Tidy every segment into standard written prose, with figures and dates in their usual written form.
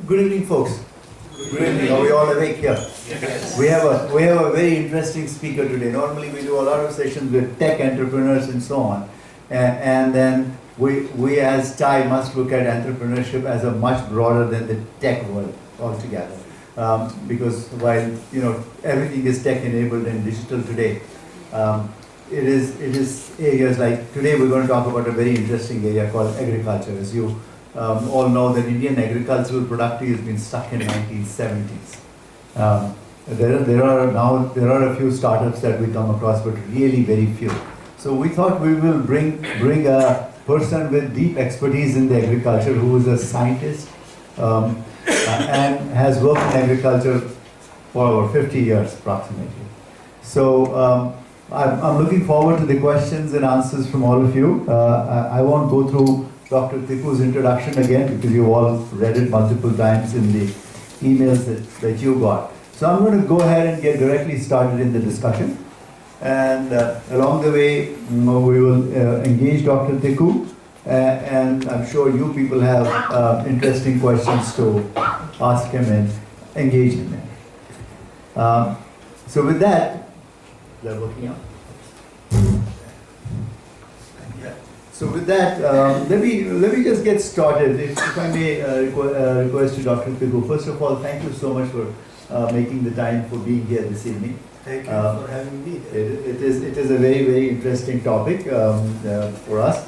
Good evening, folks. Good evening. Are we all awake here? Yes. We have a very interesting speaker today. Normally, we do a lot of sessions with tech entrepreneurs and so on, and then we as TiE must look at entrepreneurship as a much broader than the tech world altogether. Because while everything is tech enabled and digital today, it is areas like today we're going to talk about a very interesting area called agriculture. As you all know, that Indian agricultural productivity has been stuck in 1970s. There are a few startups that we come across, but really very few. So we thought we will bring a person with deep expertise in the agriculture, who is a scientist and has worked in agriculture for over 50 years approximately. So I'm looking forward to the questions and answers from all of you. I won't go through Dr. Tikoo's introduction again, because you all read it multiple times in the emails that you got. So I'm going to go ahead and get directly started in the discussion. And along the way, we will engage Dr. Tikoo, and I'm sure you people have interesting questions to ask him and engage him in. So with that, they're working out. So with that, let me just get started. If I may request you, Dr. Tikoo, first of all, thank you so much for making the time for being here this evening. Thank you for having me. It is a very, very interesting topic for us.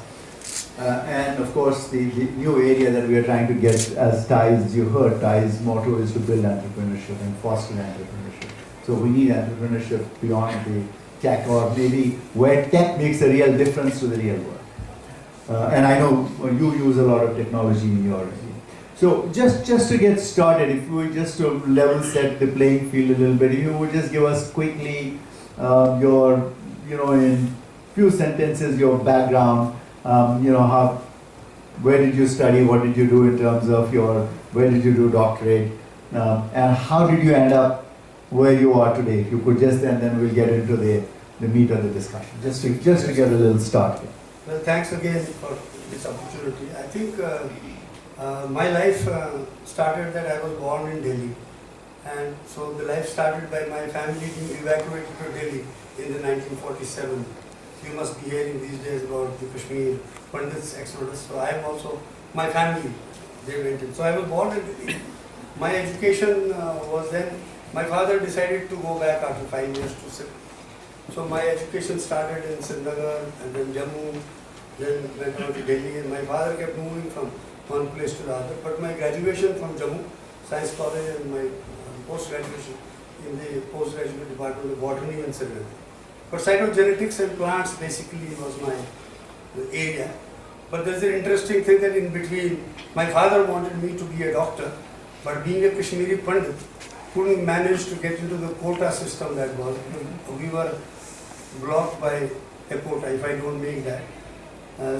And of course, the new area that we are trying to get as TiE, as you heard, TiE's motto is to build entrepreneurship and foster entrepreneurship. So we need entrepreneurship beyond the tech, or maybe where tech makes a real difference to the real world. And I know you use a lot of technology in your area. So just to get started, if we just to level set the playing field a little bit, if you would just give us quickly your, in few sentences, your background, where did you study, what did you do in terms of where did you do doctorate, and how did you end up where you are today? If you could just, and then we'll get into the meat of the discussion, just to get a little start here. Well, thanks again for this opportunity. I think my life started that I was born in Delhi, and so the life started by my family being evacuated to Delhi in the 1947. You must be hearing these days about the Kashmir Pandits exodus. So I am also, my family, they went in. So I was born in Delhi. My education was then, my father decided to go back after 5 years to Sindh. So my education started in Srinagar and then Jammu, then went on to Delhi, and my father kept moving from one place to the other. But my graduation from Jammu Science College and my post-graduation in the postgraduate department of botany and Surinder. But cytogenetics and plants basically was my area. But there's an interesting thing that in between, my father wanted me to be a doctor, but being a Kashmiri Pandit, couldn't manage to get into the quota system that was. We were blocked by a quota if I don't make that.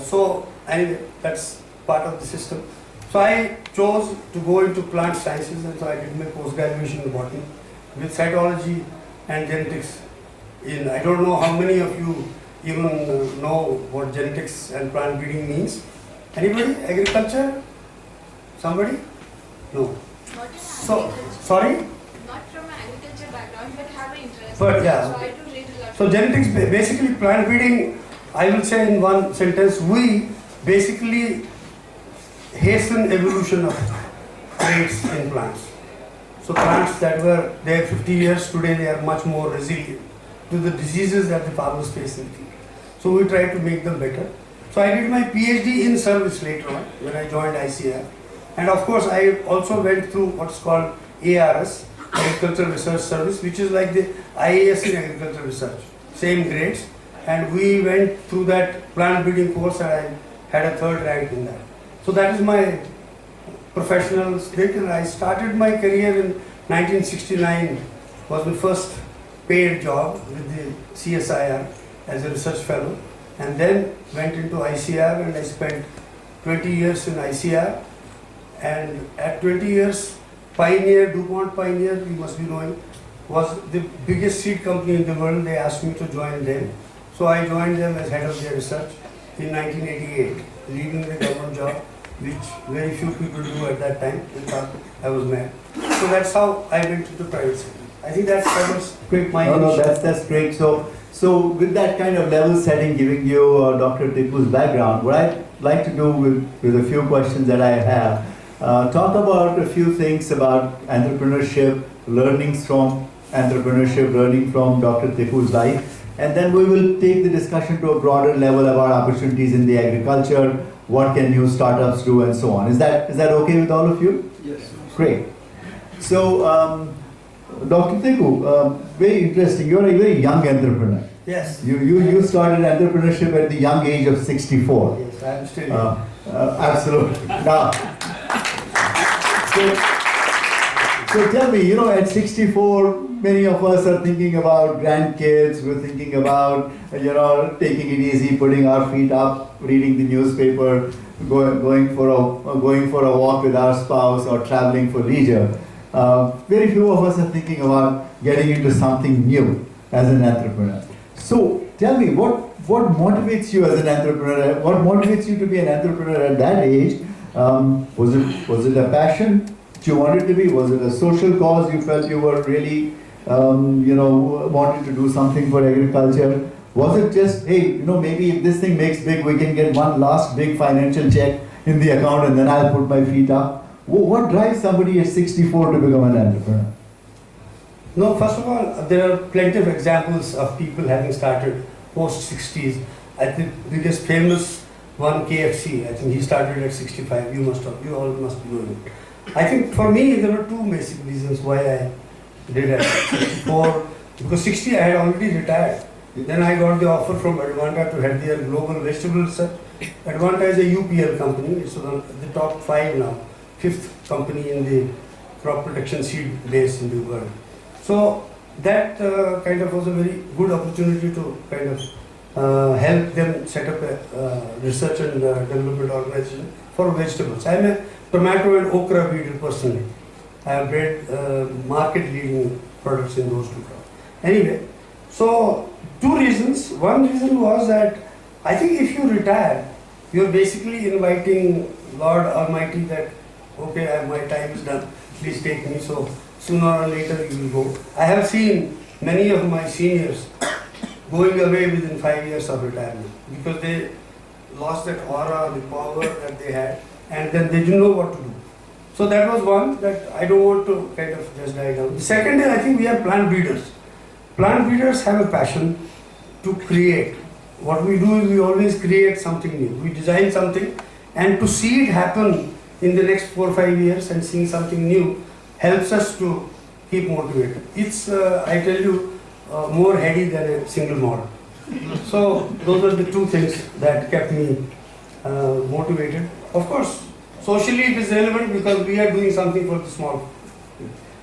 So anyway, that's part of the system. So I chose to go into plant sciences, and so I did my post-graduation in botany with cytology and genetics. I don't know how many of you even know what genetics and plant breeding means. Anybody? Agriculture? Somebody? No. So, sorry? Not from an agriculture background, but have an interest. But yeah. So I do read a lot. So genetics, basically plant breeding, I will say in one sentence, we basically hasten evolution of traits in plants. So plants that were there 50 years, today they are much more resilient to the diseases that the farmers face in the field. So we try to make them better. So I did my PhD in service later on when I joined ICR. And of course I also went through what's called ARS, Agricultural Research Service, which is like the IAS in agricultural research, same grades. And we went through that plant breeding course, and I had a 3rd rank in that. So that is my professional state, and I started my career in 1969, was my first paid job with the CSIR as a research fellow, and then went into ICR, and I spent 20 years in ICR, and at 20 years, Pioneer, DuPont Pioneer, you must be knowing, was the biggest seed company in the world. They asked me to join them. So I joined them as head of their research in 1988, leaving the government job which very few people do at that time. In fact, I was mad. So that's how I went to the private sector. I think that covers my No, initial- that's great. So with that kind of level setting, giving you Dr. Tikoo's background, what I'd like to do with a few questions that I have, talk about a few things about entrepreneurship, learnings from entrepreneurship, learning from Dr. Tikoo's life, and then we will take the discussion to a broader level about opportunities in the agriculture, what can new startups do, and so on. Is that okay with all of you? Yes. Great. So, Dr. Tikoo, very interesting. You're a very young entrepreneur. Yes. You started entrepreneurship at the young age of 64. Yes, I am still young. Absolutely. Now, so tell me, at 64, many of us are thinking about grandkids. We're thinking about, taking it easy, putting our feet up, reading the newspaper, going for a walk with our spouse, or traveling for leisure. Very few of us are thinking about getting into something new as an entrepreneur. So tell me, what motivates you as an entrepreneur? What motivates you to be an entrepreneur at that age? Was it a passion that you wanted to be? Was it a social cause you felt you were really, wanted to do something for agriculture? Was it just, hey, maybe if this thing makes big, we can get one last big financial check in the account and then I'll put my feet up? What drives somebody at 64 to become an entrepreneur? No, first of all, there are plenty of examples of people having started post 60s. I think biggest famous one, KFC. I think he started at 65. You all must know it. I think for me there were two basic reasons why I did at 64. Because 60 I had already retired. Then I got the offer from Advanta to head their global vegetable research. Advanta is a UPL company. It's one of the top 5 now. 5th company in the crop protection seed base in the world. So that kind of was a very good opportunity to kind of help them set up a research and development organization for vegetables. I am a tomato and okra breeder personally. I have bred market leading products in those two crops. Anyway, so two reasons. One reason was that I think if you retire, you are basically inviting Lord Almighty that, okay, my time is done, please take me. So sooner or later you will go. I have seen many of my seniors going away within 5 years of retirement because they lost that aura, the power that they had, and then they didn't know what to do. So that was one that I don't want to kind of just die down. The second is I think we are plant breeders. Plant breeders have a passion to create. What we do is we always create something new. We design something, and to see it happen in the next 4 or 5 years and seeing something new helps us to keep motivated. It's, I tell you, more heady than a single model. So those are the two things that kept me motivated. Of course, socially it is relevant because we are doing something for the small.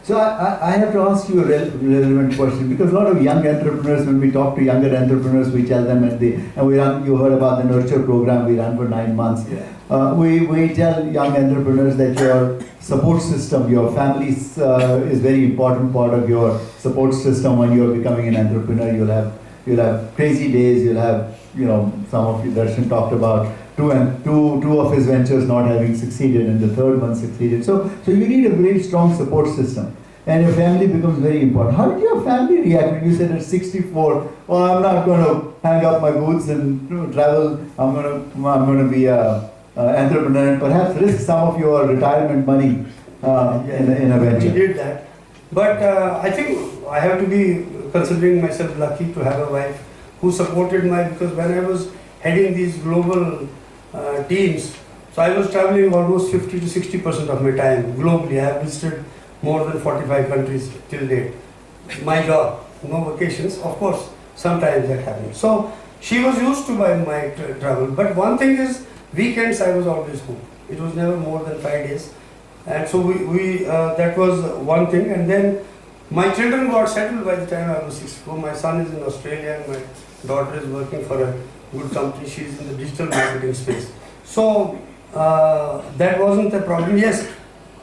So I have to ask you a relevant question, because a lot of young entrepreneurs, when we talk to younger entrepreneurs, we tell them, you heard about the nurture program we ran for 9 months. Yeah. We tell young entrepreneurs that your support system, your family is very important part of your support system. When you're becoming an entrepreneur, you'll have crazy days. You'll have, some of you, Darshan talked about two of his ventures not having succeeded, and the third one succeeded. So you need a very strong support system, and your family becomes very important. How did your family react when you said at 64, "Oh, I'm not going to hang up my boots and travel. I'm going to be a entrepreneur and perhaps risk some of your retirement money in a venture"? We did that, but I think I have to be considering myself lucky to have a wife who supported because when I was heading these global teams, so I was traveling almost 50 to 60% of my time globally. I have visited more than 45 countries till date. My job, no vacations, of course, sometimes that happens. So she was used to my travel, but one thing is, weekends I was always home. It was never more than 5 days, and so we that was one thing. And then my children got settled by the time I was 64. My son is in Australia and my daughter is working for a good company. She's in the digital marketing space. So that wasn't a problem. Yes,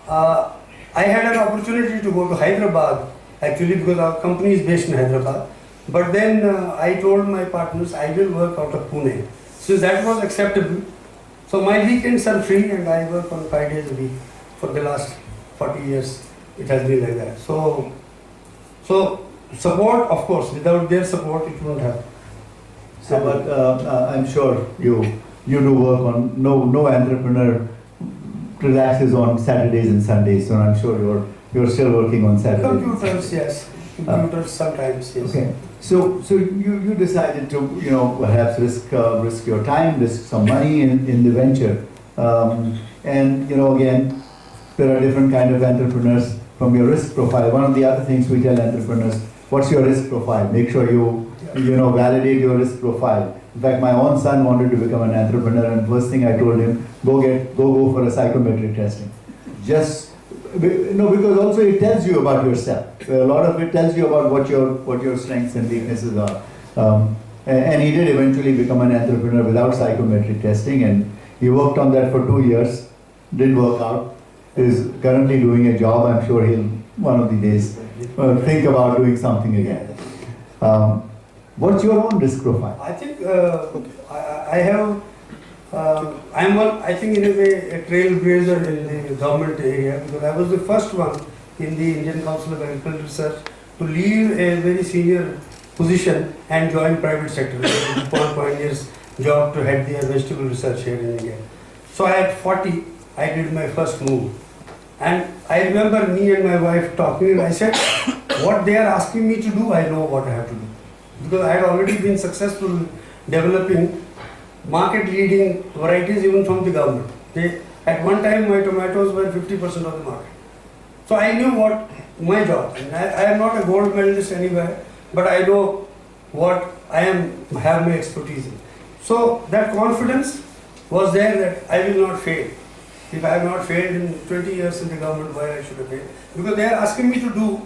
I had an opportunity to go to Hyderabad actually because our company is based in Hyderabad. But then I told my partners I will work out of Pune. Since that was acceptable, So my weekends are free and I work on 5 days a week. For the last 40 years, it has been like that. So support, of course, without their support, it won't happen. So, but I'm sure you do work on, no entrepreneur relaxes on Saturdays and Sundays, so I'm sure you're still working on Saturdays. Computers, yes. Computers sometimes, yes. Okay. So you decided to, perhaps risk your time, risk some money in the venture. And, again, there are different kind of entrepreneurs from your risk profile. One of the other things we tell entrepreneurs, what's your risk profile? Make sure you validate your risk profile. In fact, my own son wanted to become an entrepreneur, and first thing I told him, go for a psychometric testing. Just, because also it tells you about yourself. A lot of it tells you about what your strengths and weaknesses are. And he did eventually become an entrepreneur without psychometric testing, and he worked on that for 2 years, didn't work out. Is currently doing a job. I'm sure he'll one of the days think about doing something again. What's your own risk profile? I think I have. I'm one. I think in a way a trailblazer in the government area, because I was the first one in the Indian Council of Agricultural Research to leave a very senior position and join private sector. DuPont Pioneers job to head the vegetable research here in India. So at 40, I did my first move. And I remember me and my wife talking, and I said, what they are asking me to do, I know what I have to do. Because I had already been successful developing market-leading varieties even from the government. At one time, my tomatoes were 50% of the market. So I knew what my job. And I am not a gold medalist anywhere, but I know what I have my expertise in. So that confidence was there that I will not fail. If I have not failed in 20 years in the government, why I should have failed? Because they are asking me to do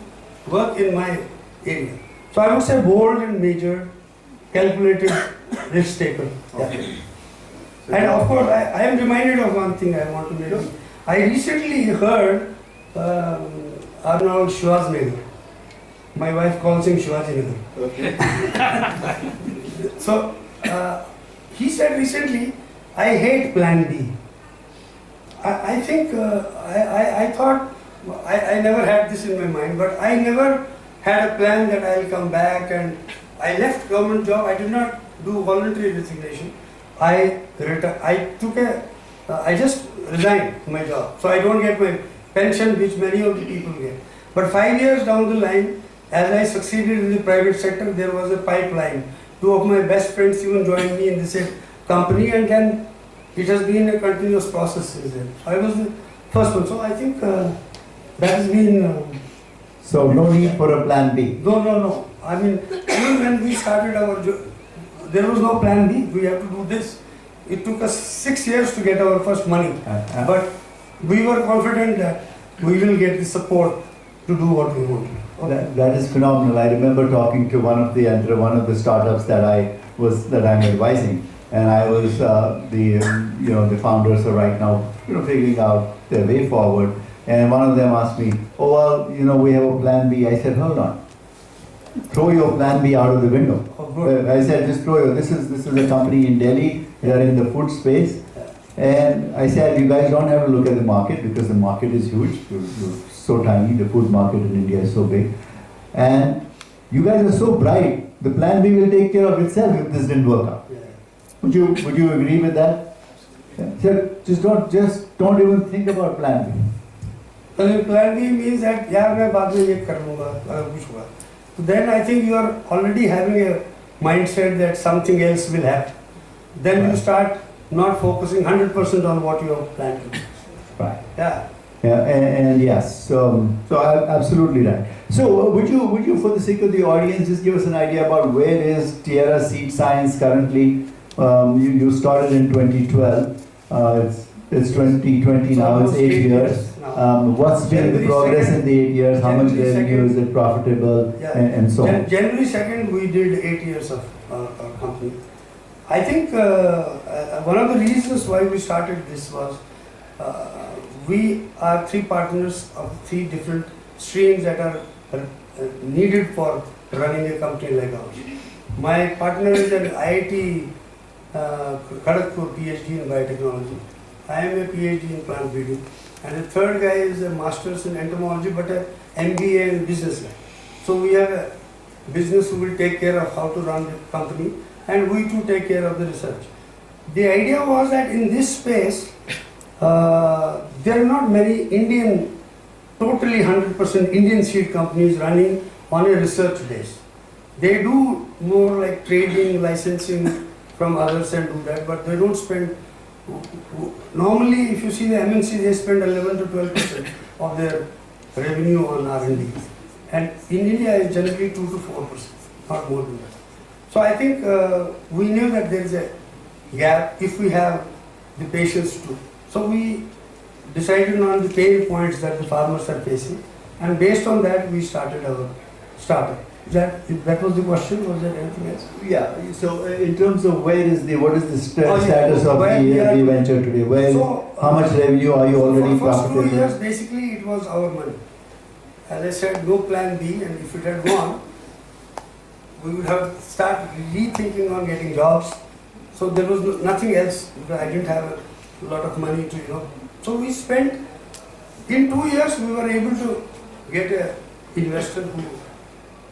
work in my area. So I would say bold and major, calculated, risk taker. Okay. Yeah. And of course, I am reminded of one thing I want to mention. I recently heard Arnold Schwarzenegger. My wife calls him Schwarzenegger. Okay. So he said recently, I hate plan B. I think, I thought, I never had this in my mind, but I never had a plan that I'll come back, and I left government job. I did not do voluntary resignation. I just resigned my job. So I don't get my pension, which many of the people get. But 5 years down the line, as I succeeded in the private sector, there was a pipeline. 2 of my best friends even joined me in the same company, and then it has been a continuous process since then. I was the first one, so I think that has been. So no need for a plan B. No. I mean, even when we started our job, there was no plan B. We have to do this. It took us 6 years to get our first money, but we were confident that we will get the support to do what we want. Okay. That is phenomenal. I remember talking to one of the startups that I'm advising. And I was the founders are right now figuring out their way forward. And one of them asked me, "Oh well, we have a plan B." I said, "Hold on, throw your plan B out of the window." I said, "Just throw your. This is a company in Delhi. They are in the food space." And I said, "You guys don't have to look at the market because the market is huge. You're so tiny. The food market in India is so big, and you guys are so bright. The plan B will take care of itself if this didn't work out." Would you agree with that? Yeah. So just don't even think about plan B. Plan B means that मैं बाद में ये कर लूँगा अगर कुछ हुआ. So then I think you are already having a mindset that something else will happen. Then Right. you start not focusing 100% on what you have planned to do. Right. Yeah. Yeah, and yes, so absolutely right. So would you, for the sake of the audience, just give us an idea about where is Tierra Seed Science currently? You started in 2012. It's 2020 now. It's 8 years. What's been the progress in the 8 years? How much revenue is it profitable, and so on? January 2nd, we did 8 years of our company. I think one of the reasons why we started this was we are 3 partners of 3 different streams that are needed for running a company like ours. My partner is an IIT Kharagpur PhD in biotechnology. I am a PhD in plant breeding. And the third guy is a master's in entomology but a MBA in business. So we have a business who will take care of how to run the company and we too take care of the research. The idea was that in this space, there are not many Indian, totally 100% Indian seed companies running on a research base. They do more like trading, licensing from others and do that, but they don't spend. Normally, if you see the MNC, they spend 11 to 12% of their revenue on R&D, and in India, it's generally 2 to 4%, not more than that. So I think we knew that there is a gap if we have the patience to. So we decided on the pain points that the farmers are facing, and based on that, we started our startup. That was the question. Was there anything else? Yeah. So in terms of what is the yeah. status of the venture today? How much revenue are you already for first 2 profitable? years, basically it was our money. As I said, no plan B, and if it had gone, we would have started rethinking on getting jobs. So there was nothing else because I didn't have a lot of money to. So we spent, in 2 years we were able to get an investor who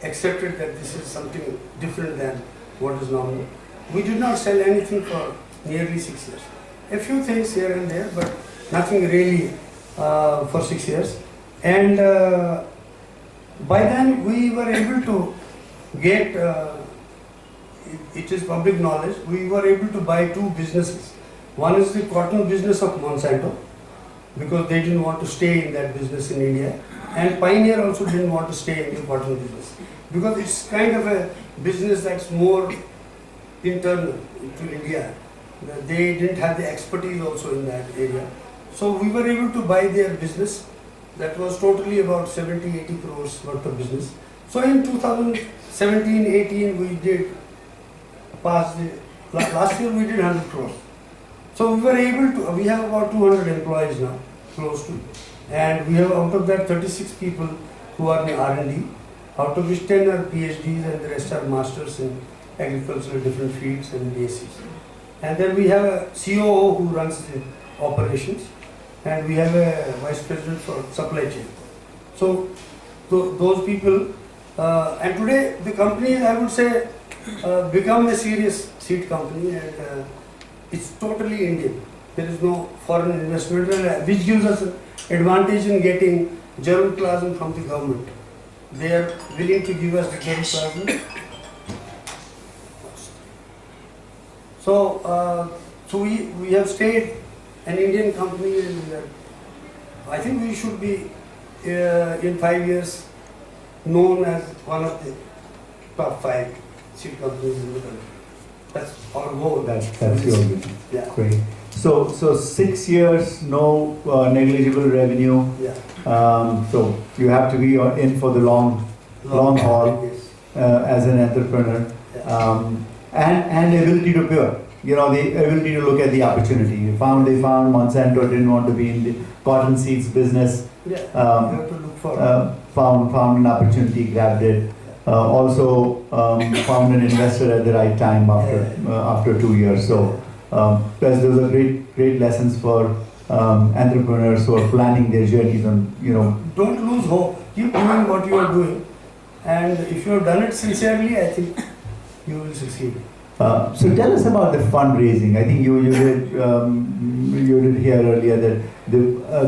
accepted that this is something different than what is normal. We did not sell anything for nearly 6 years. A few things here and there, but nothing really for 6 years. And by then we were able to get, it is public knowledge, we were able to buy 2 businesses. One is the cotton business of Monsanto, because they didn't want to stay in that business in India. And Pioneer also didn't want to stay in the cotton business, because it's kind of a business that's more internal to India. They didn't have the expertise also in that area. So we were able to buy their business. That was totally about 70-80 crores worth of business. So in 2017-18 we did pass the, last year we did 100 crores. So we were able to, we have about 200 employees now, close to. And we have out of that 36 people who are in R&D, out of which 10 are PhDs and the rest are masters in agricultural different fields and BScs. And then we have a COO who runs the operations, and we have a vice president for supply chain. So those people, and today the company, I would say, become a serious seed company, and it's totally Indian. There is no foreign investment, which gives us an advantage in getting germplasm from the government. They are willing to give us the germplasm. So, we have stayed an Indian company, and I think we should be in 5 years known as one of the top 5 seed companies in the country. That's our goal. That's your vision. Yeah. Great. So 6 years, no negligible revenue. Yeah. So you have to be in for the long haul Yes. as an entrepreneur, Yeah. and ability to pivot. The ability to look at the opportunity. They found Monsanto didn't want to be in the cotton seeds business. Yeah. You have to look for. Found an opportunity, grabbed it. Also found an investor at the right time after 2 years. So those are great lessons for entrepreneurs who are planning their journeys on. Don't lose hope. Keep doing what you are doing, and if you have done it sincerely, I think you will succeed. So tell us about the fundraising. I think you did hear earlier that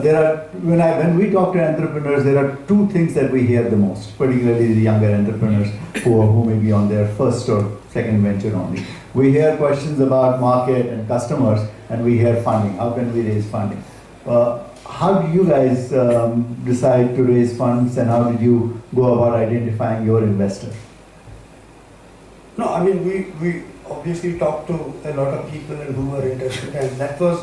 there are when we talk to entrepreneurs, there are 2 things that we hear the most, particularly the younger entrepreneurs who may be on their first or second venture only. We hear questions about market and customers, and we hear funding. How can we raise funding? How do you guys decide to raise funds, and how did you go about identifying your investor? No, I mean we obviously talked to a lot of people and who were interested, and that was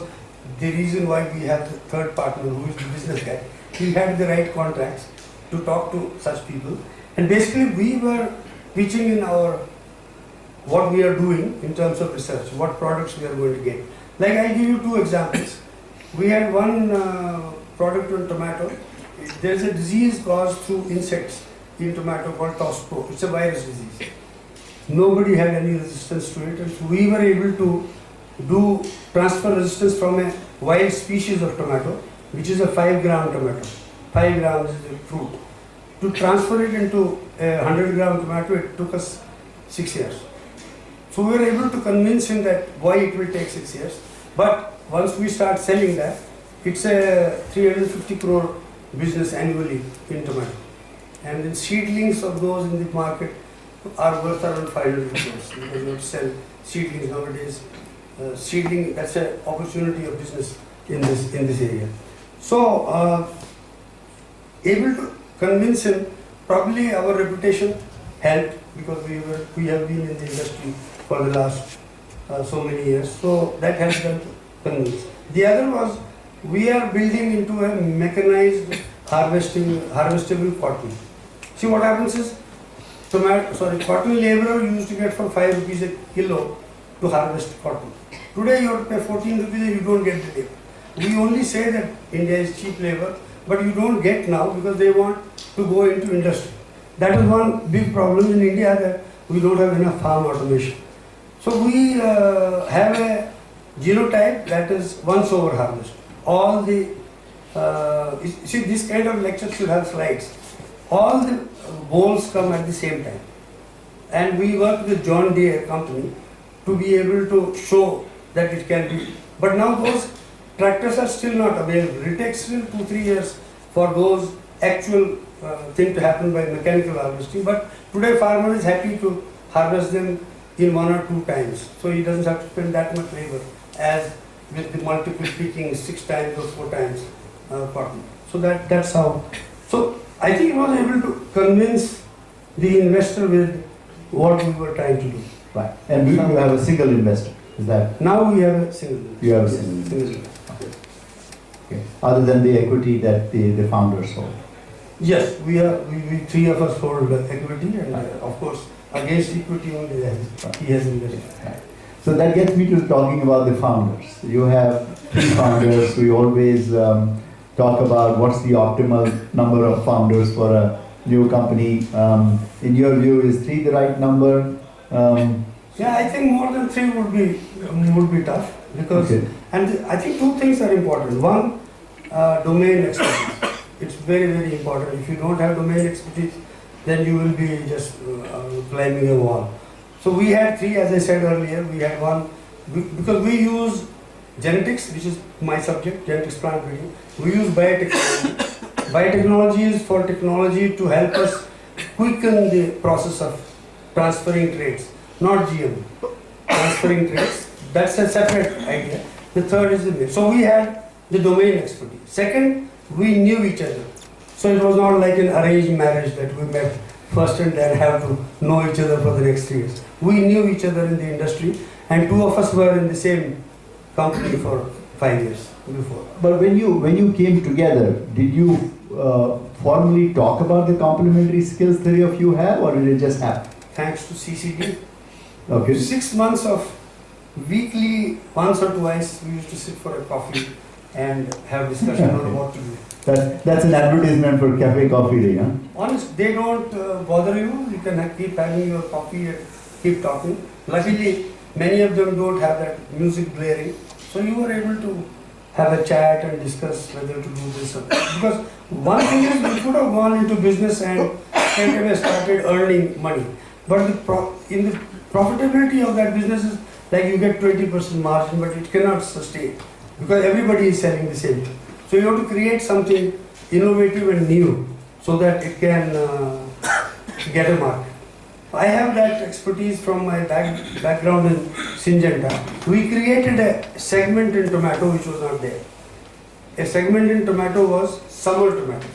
the reason why we have the third partner who is the business guy. He had the right contacts to talk to such people, and basically we were pitching in our what we are doing in terms of research, what products we are going to get. Like I'll give you 2 examples. We had one product on tomato. There is a disease caused through insects in tomato called TOSPO. It's a virus disease. Nobody had any resistance to it, and so we were able to do transfer resistance from a wild species of tomato, which is a 5-gram tomato. 5 grams is the fruit. To transfer it into a 100-gram tomato, it took us 6 years. So we were able to convince him that why it will take 6 years. But once we start selling that, it's a 350 crore business annually in tomato. And the seedlings of those in the market are worth around 500 crores. Because you have to sell seedlings nowadays. Seedling, that's an opportunity of business in this area. So, able to convince him, probably our reputation helped because we have been in the industry for the last so many years. So that helped them to convince. The other was we are building into a mechanized harvestable cotton. See what happens is cotton laborer used to get for 5 rupees a kilo to harvest cotton. Today you have to pay 14 rupees and you don't get the labor. We only say that India is cheap labor, but you don't get now because they want to go into industry. That is one big problem in India, that we don't have enough farm automation. So we have a genotype that is once over harvest. All the, see, this kind of lecture should have slides. All the bowls come at the same time. And we work with John Deere company to be able to show that it can be. But now those tractors are still not available. It takes still 2-3 years for those actual thing to happen by mechanical harvesting. But today farmer is happy to harvest them in 1 or 2 times. So he doesn't have to spend that much labor as with the multiple picking 6 times or 4 times cotton. So that's how. So I think he was able to convince the investor with what we were trying to do. Right. And you have a single investor. Is that? Now we have a single investor. You have a single investor. Okay. Other than the equity that the founders hold. Yes, we 3 of us hold equity, and of course against equity only he has invested. Right. So that gets me to talking about the founders. You have 3 founders. We always talk about what's the optimal number of founders for a new company. In your view, is 3 the right number? Yeah, I think more than 3 would be tough because, okay. And I think 2 things are important. One, domain expertise. It's very, very important. If you don't have domain expertise, then you will be just climbing a wall. So we had 3, as I said earlier. We had one because we use genetics, which is my subject, genetics plant breeding. We use biotechnology. Biotechnology is for technology to help us quicken the process of transferring traits, not GM. Transferring traits, that's a separate idea. The third is the myth. So we had the domain expertise. Second, we knew each other. So it was not like an arranged marriage that we met first and then have to know each other for the next 3 years. We knew each other in the industry, and 2 of us were in the same company for 5 years before. But when you came together, did you formally talk about the complementary skills 3 of you have, or did it just happen? Thanks to CCD. Okay. 6 months of weekly, once or twice, we used to sit for a coffee and have discussion on what to do. That's an advertisement for cafe coffee day, huh? Honest, they don't bother you. You can keep having your coffee and keep talking. Luckily, many of them don't have that music blaring. So you were able to have a chat and discuss whether to do this or that. Because one thing is we could have gone into business and straight away started earning money. But in the profitability of that business is like you get 20% margin, but it cannot sustain because everybody is selling the same thing. So you have to create something innovative and new so that it can get a market. I have that expertise from my background in Syngenta. We created a segment in tomato which was not there. A segment in tomato was summer tomato.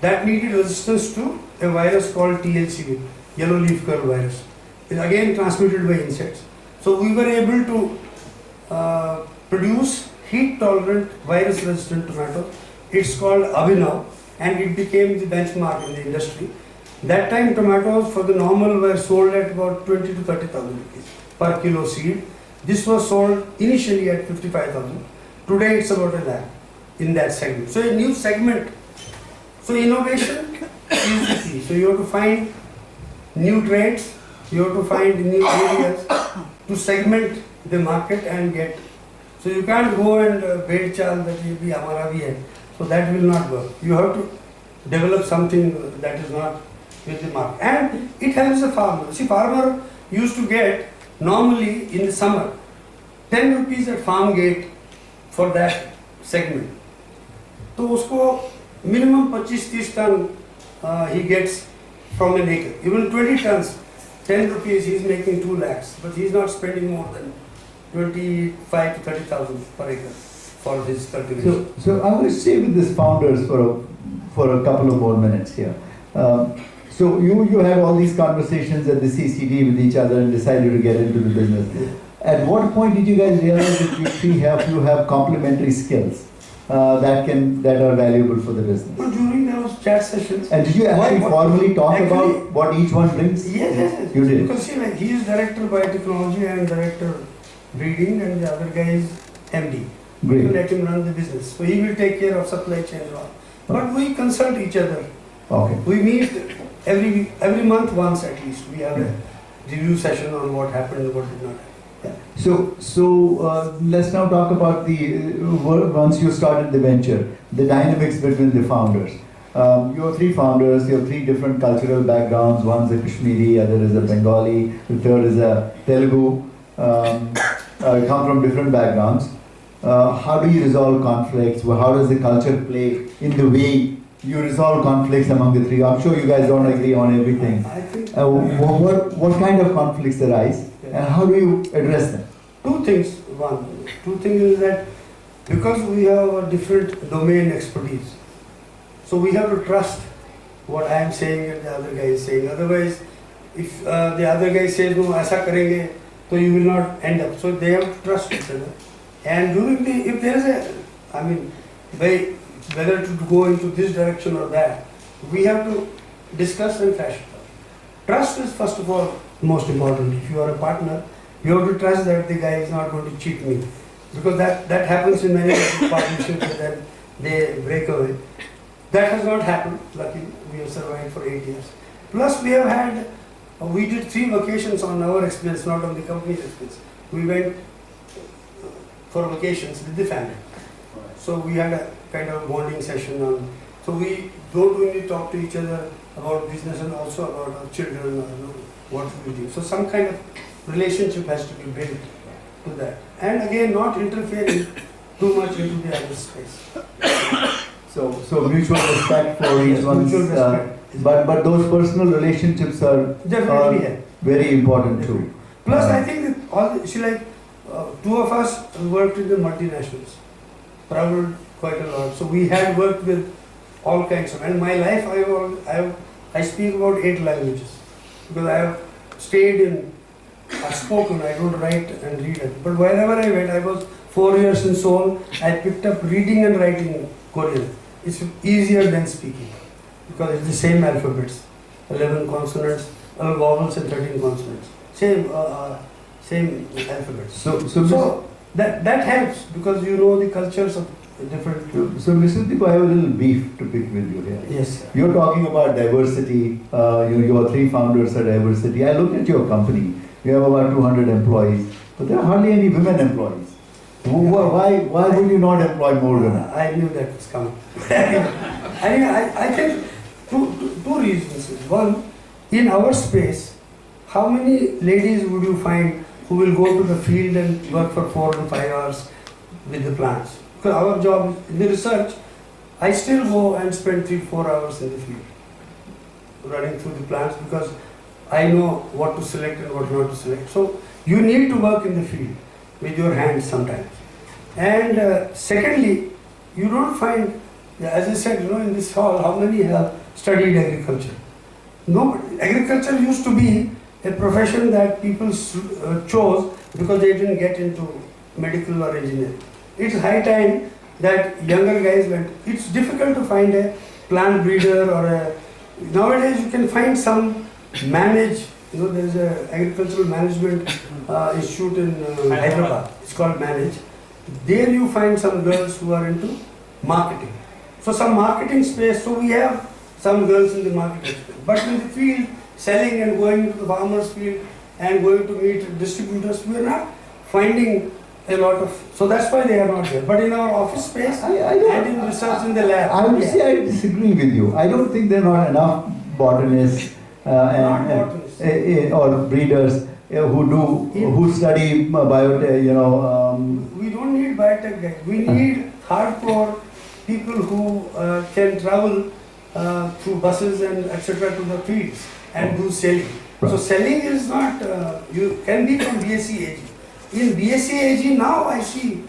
That needed resistance to a virus called TLCV, yellow leaf curl virus. It's again transmitted by insects. So we were able to produce heat tolerant virus resistant tomato. It's called Abhinav, and it became the benchmark in the industry. That time tomatoes for the normal were sold at about 20 to 30,000 rupees per kilo seed. This was sold initially at 55,000. Today it's about a lakh in that segment. So a new segment. So innovation is the key. So you have to find new traits, You have to find new areas to segment the market and get. So you can't go and bait chal that ye bhi hamara bhi hai. So that will not work. You have to develop something that is not with the market. And it helps the farmer. See, farmer used to get normally in the summer 10 rupees at farm gate for that segment. तो उसको minimum 25-30 ton he gets from an acre. Even 20 tons, 10 rupees, he is making 2 lakhs. But he is not spending more than 25 to 30,000 per acre for his cultivation. So I will stay with these founders for a couple of more minutes here. So you had all these conversations at the CCD with each other and decided to get into the business. At what point did you guys realize that you have complementary skills that are valuable for the business? Well, during those chat sessions. And did you actually formally talk about what each one brings? Yes. You did. Because see, like he is director biotechnology and director breeding, and the other guy is MD. Great. You let him run the business. So he will take care of supply chain and all. But we consult each other. Okay. We meet every month once at least. We have a review session on what happened and what did not happen. So let's now talk about once you started the venture, the dynamics between the founders. You have 3 founders, you have 3 different cultural backgrounds. One's a Kashmiri, other is a Bengali, the third is a Telugu. Come from different backgrounds. How do you resolve conflicts? How does the culture play in the way you resolve conflicts among the 3? I'm sure you guys don't agree on everything. I think What kind of conflicts arise and how do you address them? two things. Two things is that because we have a different domain expertise, so we have to trust what I am saying and the other guy is saying. Otherwise, if the other guy says no, aisa karenge, so you will not end up. So they have to trust each other. And if there is whether to go into this direction or that, we have to discuss and thrash it out. Trust is first of all most important. If you are a partner, you have to trust that the guy is not going to cheat me, because that happens in many partnerships and then they break away. That has not happened. Luckily, we have survived for 8 years. Plus, we did 3 vacations on our expense, not on the company's expense. We went for vacations with the family. So we had a kind of bonding session on. So we don't only talk to each other about business and also about our children, what we do. So some kind of relationship has to be built to that. And again, not interfering too much into the other space. So mutual respect for each one's. Mutual respect. But those personal relationships are Definitely very important too. Plus, I think that 2 of us worked in the multinationals, traveled quite a lot. So we had worked with all kinds of. And my life, I speak about 8 languages because I have stayed in. I've spoken. I don't write and read it. But wherever I went, I was 4 years in Seoul. I picked up reading and writing Korean. It's easier than speaking because it's the same alphabets, 11 consonants, 12 vowels and 13 consonants. Same alphabets. So that helps because you know the cultures of different. So Mr. Tikoo, I have a little beef to pick with you here. Yes. You're talking about diversity. Your 3 founders are diversity. I looked at your company. You have about 200 employees, but there are hardly any women employees. Why would you not employ more women? I knew that was coming. I think two reasons. One, in our space, how many ladies would you find who will go to the field and work for 4 and 5 hours with the plants? Because our job is in the research, I still go and spend 3-4 hours in the field running through the plants because I know what to select and what not to select. So you need to work in the field with your hands sometimes. And secondly, you don't find, as I said, in this hall, how many have studied agriculture? Nobody. Agriculture used to be a profession that people chose because they didn't get into medical or engineering. It's high time that younger guys went. It's difficult to find a plant breeder or nowadays you can find some manage. There's an agricultural management institute in Hyderabad. It's called Manage. There you find some girls who are into marketing. So some marketing space. So we have some girls in the marketing space. But in the field, selling and going into the farmer's field and going to meet distributors. We are not finding a lot of, so that's why they are not there. But in our office space I don't- and in research in the lab. I would say I disagree with you. I don't think there are not enough botanists Not botanists. or breeders who study biotech, We don't need biotech guys. We need hardcore people who can travel through buses and etc. to the fields and do selling. So Right. selling is not, you can be from BSc AG. In BSc AG now I see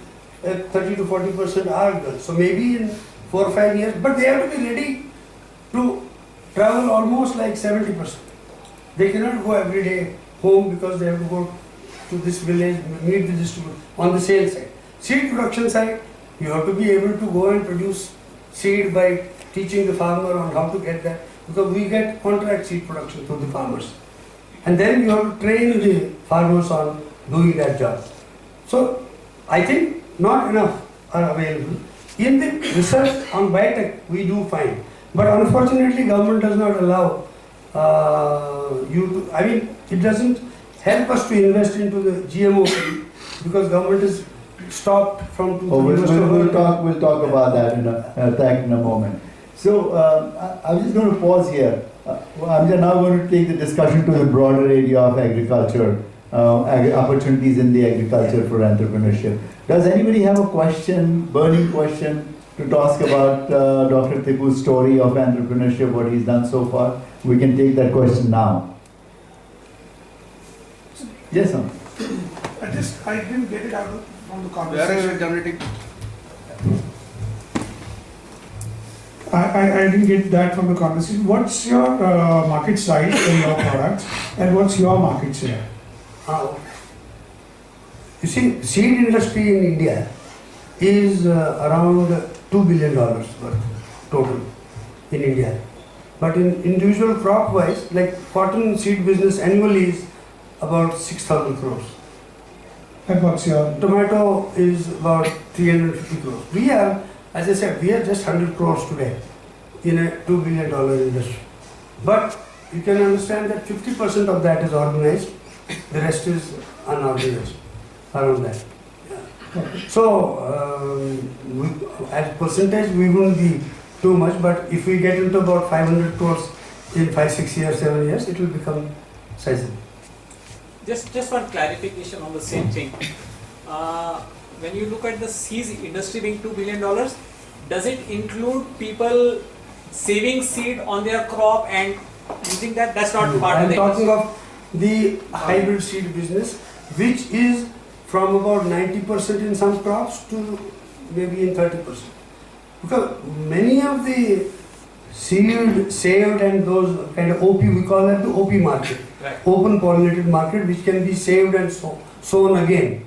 30 to 40% are girls. So maybe in 4 or 5 years, but they have to be ready to travel almost like 70%. They cannot go every day home because they have to go to this village, meet the distributor on the sales side. Seed production side, you have to be able to go and produce seed by teaching the farmer on how to get that, because we get contract seed production through the farmers. And then you have to train the farmers on doing that job. So I think not enough are available. In the research on biotech, we do find, but unfortunately government does not allow you to, I mean, it doesn't help us to invest into the GMO field because government is stopped from Oh, we'll talk about that in a moment. So I'm just going to pause here. I'm just now going to take the discussion to the broader area of agriculture, opportunities in the agriculture for entrepreneurship. Does anybody have a question, burning question, to talk about Dr. Tikoo's story of entrepreneurship, what he's done so far? We can take that question now. Yes, sir. I didn't get it out from the Where conversation. are you generating? I didn't get that from the conversation. What's your market size in your products and what's your market share? You see, seed industry in India is around $2 billion worth total in India. But in individual crop wise, like cotton seed business annually is about 6,000 crores. And what's your Tomato is about 350 crores. We are, as I said, we are just 100 crores today in a $2 billion industry. But you can understand that 50% of that is organized, the rest is unorganized, around that. So, as percentage, we won't be too much, but if we get into about 500 crores in 5, 6 years, 7 years, it will become sizable. Just one clarification on the same thing. When you look at the seeds industry being $2 billion, does it include people saving seed on their crop and using that? That's not part I of am the talking of the hybrid seed business, which is from about 90% in some crops to maybe in 30%. Because many of the seed, saved and those kind of OP, we call that the OP market, Right. open pollinated market, which can be saved and sown again.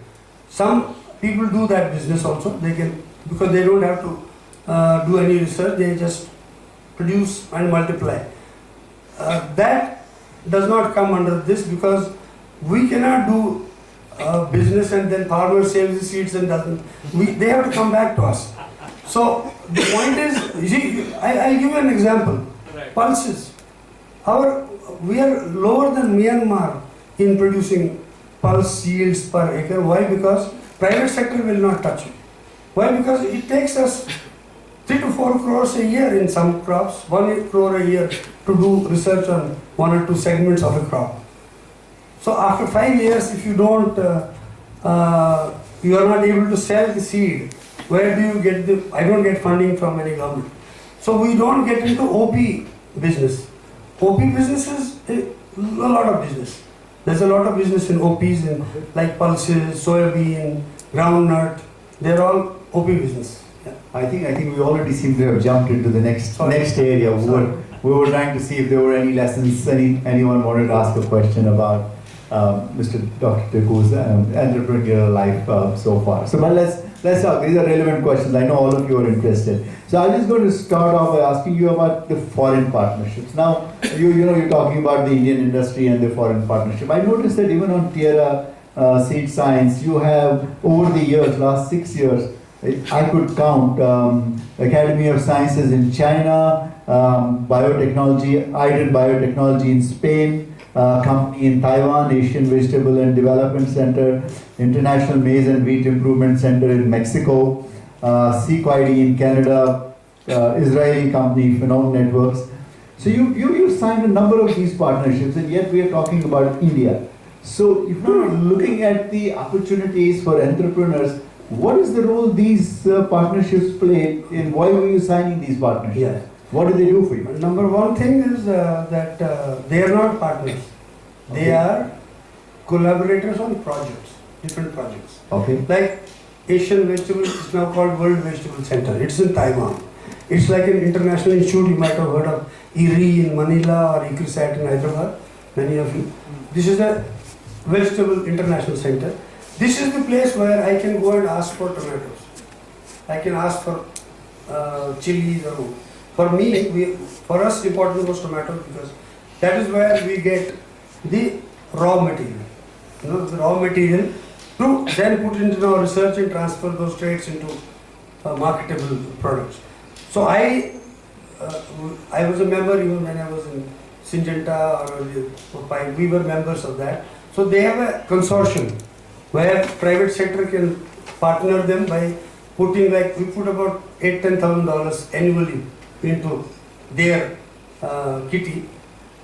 Some people do that business also, they can, because they don't have to do any research, they just produce and multiply. That does not come under this because we cannot do business and then farmer saves the seeds and doesn't. They have to come back to us. So the point is, you see, I'll give you an example. Right. Pulses. We are lower than Myanmar in producing pulse yields per acre. Why? Because private sector will not touch it. Why? Because it takes us 3 to 4 crores a year in some crops, 1 crore a year to do research on 1 or 2 segments of a crop. So after 5 years, if you don't, you are not able to sell the seed, where do you get the, I don't get funding from any government. So we don't get into OP business. OP business is a lot of business. There's a lot of business in OPs, in like pulses, soybean, groundnut, they're all OP business. Yeah. I think we already seem to have jumped into the next area. We were trying to see if there were any lessons, anyone wanted to ask a question about Mr. Dr. Tikoo's entrepreneurial life so far. So, but let's talk. These are relevant questions. I know all of you are interested. So I'm just going to start off by asking you about the foreign partnerships. Now, you're talking about the Indian industry and the foreign partnership. I noticed that even on Tierra Seed Science, you have over the years, last 6 years, I could count Academy of Sciences in China, biotechnology, Iden Biotechnology in Spain, company in Taiwan, Asian Vegetable and Development Center, International Maize and Wheat Improvement Center in Mexico, CQID in Canada, Israeli company, Phenome Networks. So you signed a number of these partnerships, and yet we are talking about India. So if we're looking at the opportunities for entrepreneurs, what is the role these partnerships play in why were you signing these partnerships? Yeah. What do they do for you? Number one thing is that they are not partners. They are collaborators on projects, different projects. Okay. Like Asian Vegetable is now called World Vegetable Center. It's in Taiwan. It's like an international institute. You might have heard of IRI in Manila or ICRISAT in Hyderabad, many of you. This is the Vegetable International Center. This is the place where I can go and ask for tomatoes. I can ask for chilies or for me, for us important was tomatoes because that is where we get the raw material. You know, the raw material to then put into our research and transfer those traits into marketable products. So I was a member even when I was in Syngenta or PiE, we were members of that. So they have a consortium where private sector can partner them by putting we put about $8,000-10,000 annually into their kitty.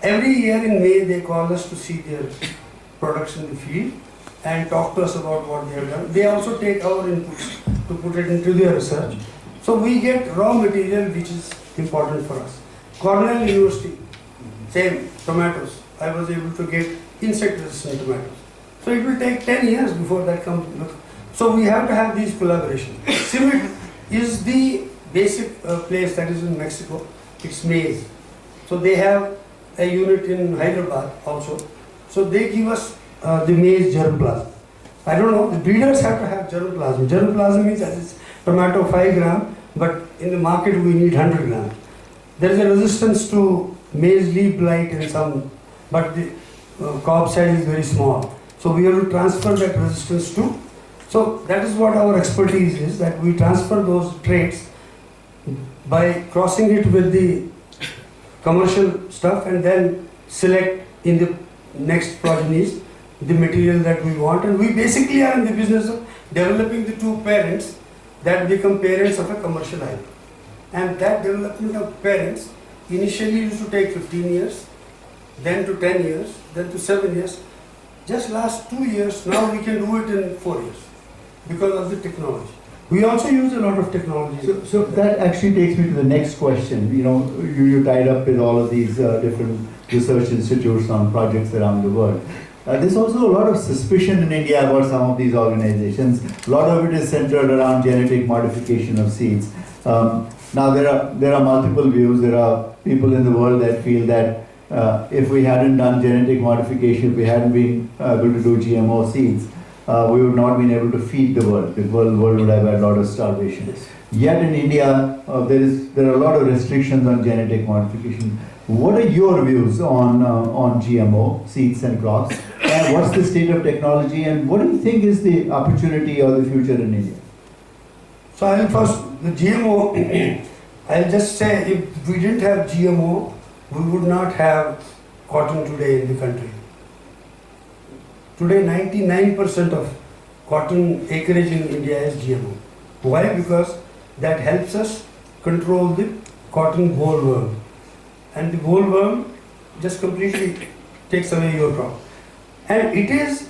Every year in May they call us to see their products in the field and talk to us about what they have done. They also take our inputs to put it into their research. So we get raw material which is important for us. Cornell University, same, tomatoes. I was able to get insect resistant tomatoes. So it will take 10 years before that comes. So we have to have these collaborations. CIMIT is the basic place that is in Mexico. It's maize. So they have a unit in Hyderabad also. So they give us the maize germplasm. I don't know, the breeders have to have germplasm. Germplasm means that it's tomato 5 gram, but in the market we need 100 grams. There is a resistance to maize leaf blight and some, but the cob size is very small. So we have to transfer that resistance to. So that is what our expertise is, that we transfer those traits by crossing it with the commercial stuff and then select in the next progenies the material that we want. And we basically are in the business of developing the two parents that become parents of a commercial hybrid. And that development of parents initially used to take 15 years, then to 10 years, then to 7 years. Just last 2 years, now we can do it in 4 years because of the technology. We also use a lot of technology. So that actually takes me to the next question. You know, you tied up with all of these different research institutes on projects around the world. There's also a lot of suspicion in India about some of these organizations. A lot of it is centered around genetic modification of seeds. Now there are multiple views. There are people in the world that feel that if we hadn't done genetic modification, if we hadn't been able to do GMO seeds, we would not been able to feed the world. The world would have had a lot of starvation. Yet in India, there are a lot of restrictions on genetic modification. What are your views on GMO seeds and crops? And what's the state of technology? And what do you think is the opportunity or the future in India? So I will first, the GMO, I'll just say if we didn't have GMO, we would not have cotton today in the country. Today 99% of cotton acreage in India is GMO. Why? Because that helps us control the cotton bollworm. And the bollworm just completely takes away your crop. And it is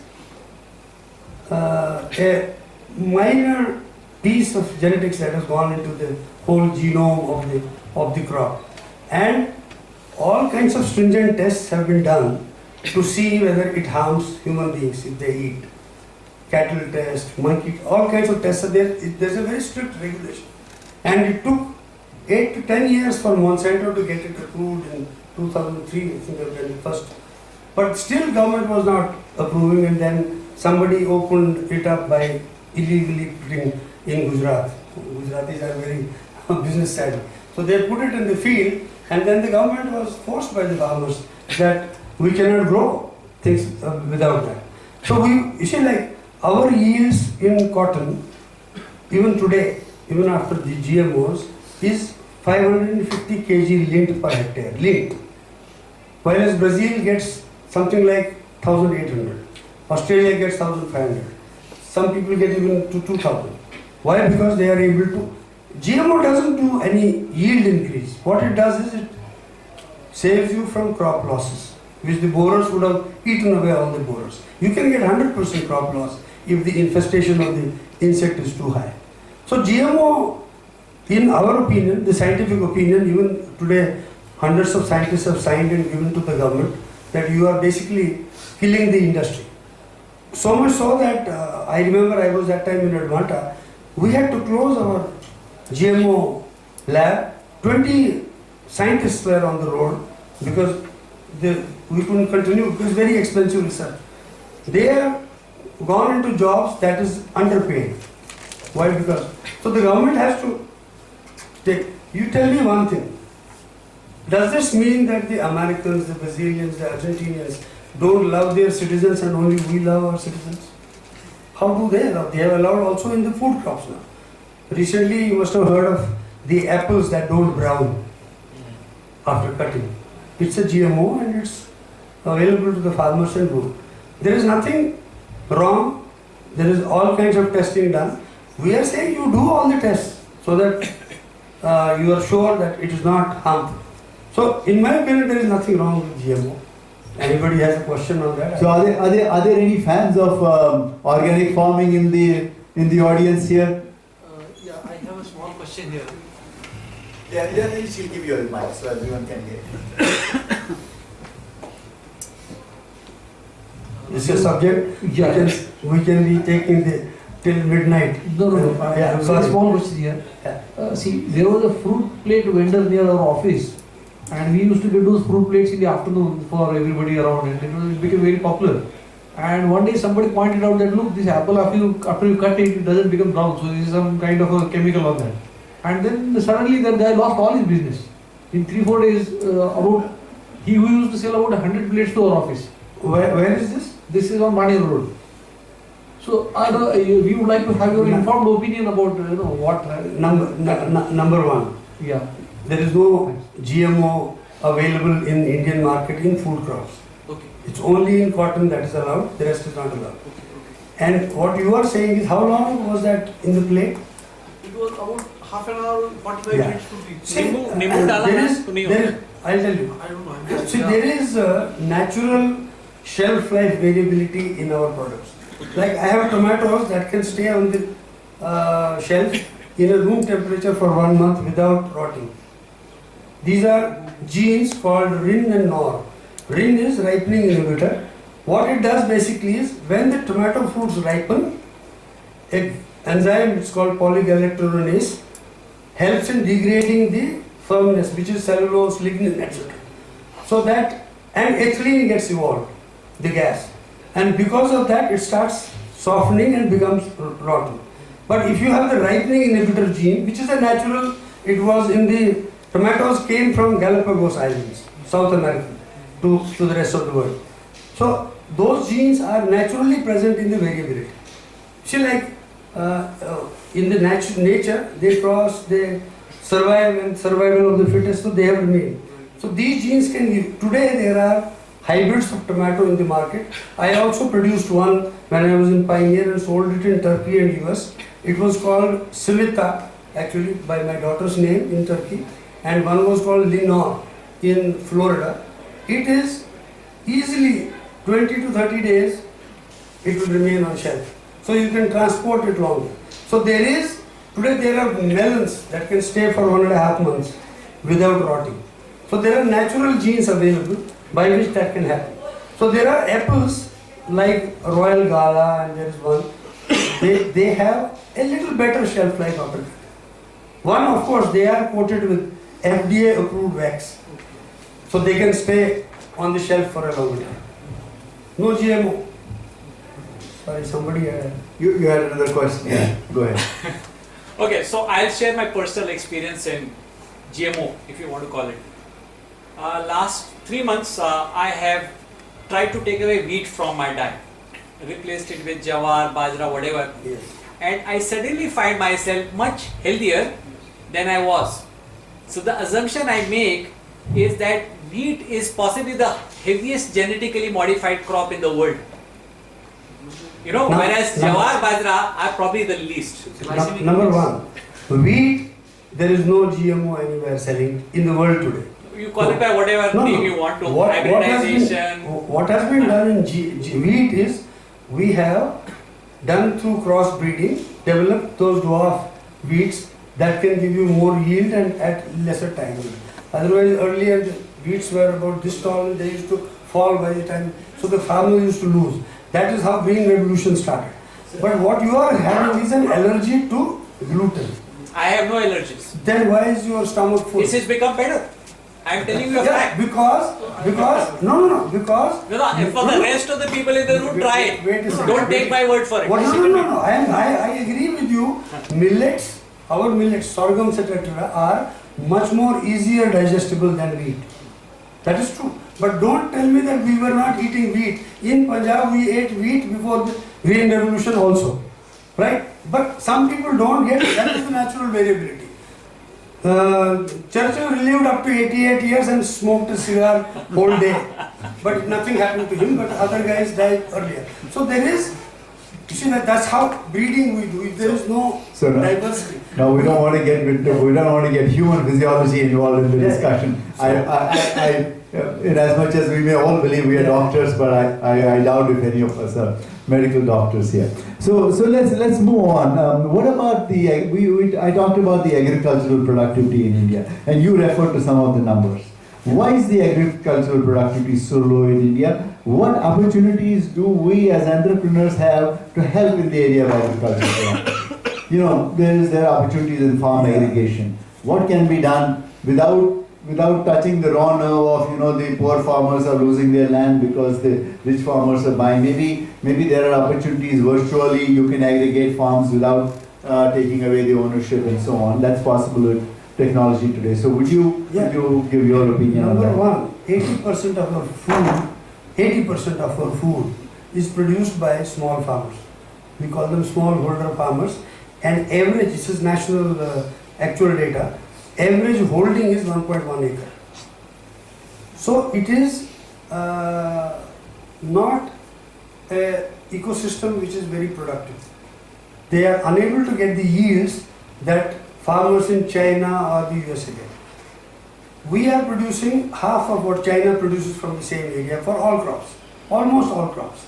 a minor piece of genetics that has gone into the whole genome of the crop. And all kinds of stringent tests have been done to see whether it harms human beings if they eat. Cattle test, monkey, all kinds of tests are there. There's a very strict regulation. And it took 8 to 10 years for Monsanto to get it approved in 2003, I think they were the first. But still government was not approving, and then somebody opened it up by illegally putting in Gujarat. Gujaratis are very business savvy. So they put it in the field, and then the government was forced by the farmers that we cannot grow things without that. So you see, like our yields in cotton, even today, even after the GMOs, is 550 kg lint per hectare, lint. Whereas Brazil gets something like 1800. Australia gets 1500. Some people get even to 2000. Why? Because they are able to. GMO doesn't do any yield increase. What it does is it saves you from crop losses, which the borers would have eaten away all the borers. You can get 100% crop loss if the infestation of the insect is too high. So GMO, in our opinion, the scientific opinion, even today hundreds of scientists have signed and given to the government that you are basically killing the industry. So much so that I remember I was that time in Advanta, we had to close our GMO lab. 20 scientists were on the road because we couldn't continue. It was very expensive research. They have gone into jobs that is underpaid. Why? Because so the government has to take. You tell me one thing. Does this mean that the Americans, the Brazilians, the Argentinians don't love their citizens and only we love our citizens? How do they love? They have allowed also in the food crops now. Recently, you must have heard of the apples that don't brown after cutting. It's a GMO and it's available to the farmers and food. There is nothing wrong. There is all kinds of testing done. We are saying you do all the tests so that you are sure that it is not harmful. So, in my opinion, there is nothing wrong with GMO. Anybody has a question on that? So are there any fans of organic farming in the audience here? Yeah, I have a small question here. Yeah, she'll give you a mic so everyone can hear. This is a subject. Yeah. We can be taking till midnight. No. I Yeah, have a sorry. small question here. Yeah. See, there was a fruit plate vendor near our office, and we used to get those fruit plates in the afternoon for everybody around, and it became very popular. And one day somebody pointed out that look, this apple after you cut it, it doesn't become brown, so there is some kind of a chemical on that. And then suddenly that guy lost all his business. In 3-4 days, he used to sell about 100 plates to our office. Where is this? This is on Mani Road. So we would like to have your informed opinion about what. Number one. Yeah. There is no GMO available in Indian market in food crops. Okay. It's only in cotton that is allowed. The rest is not allowed. And what you are saying is how long was that in the plate? It was about half an hour, 45 Yeah. minutes to be. See, नींबू डाला there है, is- तो नहीं there होता। is- I'll tell you. I don't know. See, there is natural shelf life variability in our products. Like I have tomatoes that can stay on the shelf in a room temperature for 1 month without rotting. These are genes called RIN and NOR. RIN is ripening inhibitor. What it does basically is when the tomato fruits ripen, an enzyme, it's called polygalacturonase, helps in degrading the firmness, which is cellulose, lignin, etc. So that, and ethylene gets evolved, the gas. And because of that, it starts softening and becomes rotten. But if you have the ripening inhibitor gene, which is a natural, it was in the, tomatoes came from Galapagos Islands, South America, to the rest of the world. So those genes are naturally present in the variability. See, like in the nature, they cross, they survive, and survival of the fittest, so they have remained. So these genes can give. Today there are hybrids of tomato in the market. I also produced one when I was in Pioneer and sold it in Turkey and US. It was called Silita, actually by my daughter's name in Turkey, and one was called Lenore in Florida. It is easily 20 to 30 days it will remain on shelf. So you can transport it longer. So today there are melons that can stay for 1.5 months without rotting. So there are natural genes available by which that can happen. So there are apples like Royal Gala, and there is one, they have a little better shelf life after that. One, of course, they are coated with FDA approved wax. So they can stay on the shelf for a longer time. No GMO. Sorry, somebody had. You had another question. Yeah. Go ahead. Okay, so I'll share my personal experience in GMO, if you want to call it. Last 3 months, I have tried to take away wheat from my diet, replaced it with jawar, bajra, whatever, Yes. and I suddenly find myself much healthier than I was. So the assumption I make is that wheat is possibly the heaviest genetically modified crop in the world. You know, No, whereas no. jawar, bajra are probably the least. Number one, wheat, there is no GMO anywhere selling in the world today. You call it by whatever No, name no. you want to, What hybridization. what has been done in wheat is we have done through crossbreeding, developed those dwarf wheats that can give you more yield and at lesser time. Otherwise, earlier the wheats were about this tall and they used to fall by the time, so the farmer used to lose. That is how green revolution started. But what you are having is an allergy to gluten. I have no allergies. Then why is your stomach full? This has become better. I am telling you a Yeah, fact. because no, because No, no, for the rest of the people in the room, try it. Wait a second. Don't take my word for it. What, no. I agree with you. Millets, our millets, sorghum, etc., are much more easier digestible than wheat. That is true. But don't tell me that we were not eating wheat. In Punjab, we ate wheat before the Green Revolution also, right? But some people don't get it. That is the natural variability. Churchill lived up to 88 years and smoked a cigar whole day. But nothing happened to him, but other guys died earlier. So there is, you see, that's how breeding we do. If there is no So now- diversity. Now we don't want to get human physiology involved in the Yeah. discussion. In as much as we may all believe we are doctors, but I doubt if any of us are medical doctors here. So let's move on. What about I talked about the agricultural productivity in India, and you referred to some of the numbers. Why is the agricultural productivity so low in India? What opportunities do we as entrepreneurs have to help in the area of agriculture? You know, there are opportunities in farm aggregation. What can be done without touching the raw nerve of, the poor farmers are losing their land because the rich farmers are buying. Maybe there are opportunities virtually, you can aggregate farms without taking away the ownership and so on. That's possible with technology today. So would you give your opinion on Number that? one, 80% of our food is produced by small farmers. We call them smallholder farmers. And average, this is national actual data, average holding is 1.1 acre. So it is not an ecosystem which is very productive. They are unable to get the yields that farmers in China or the USA get. We are producing half of what China produces from the same area for all crops, almost all crops.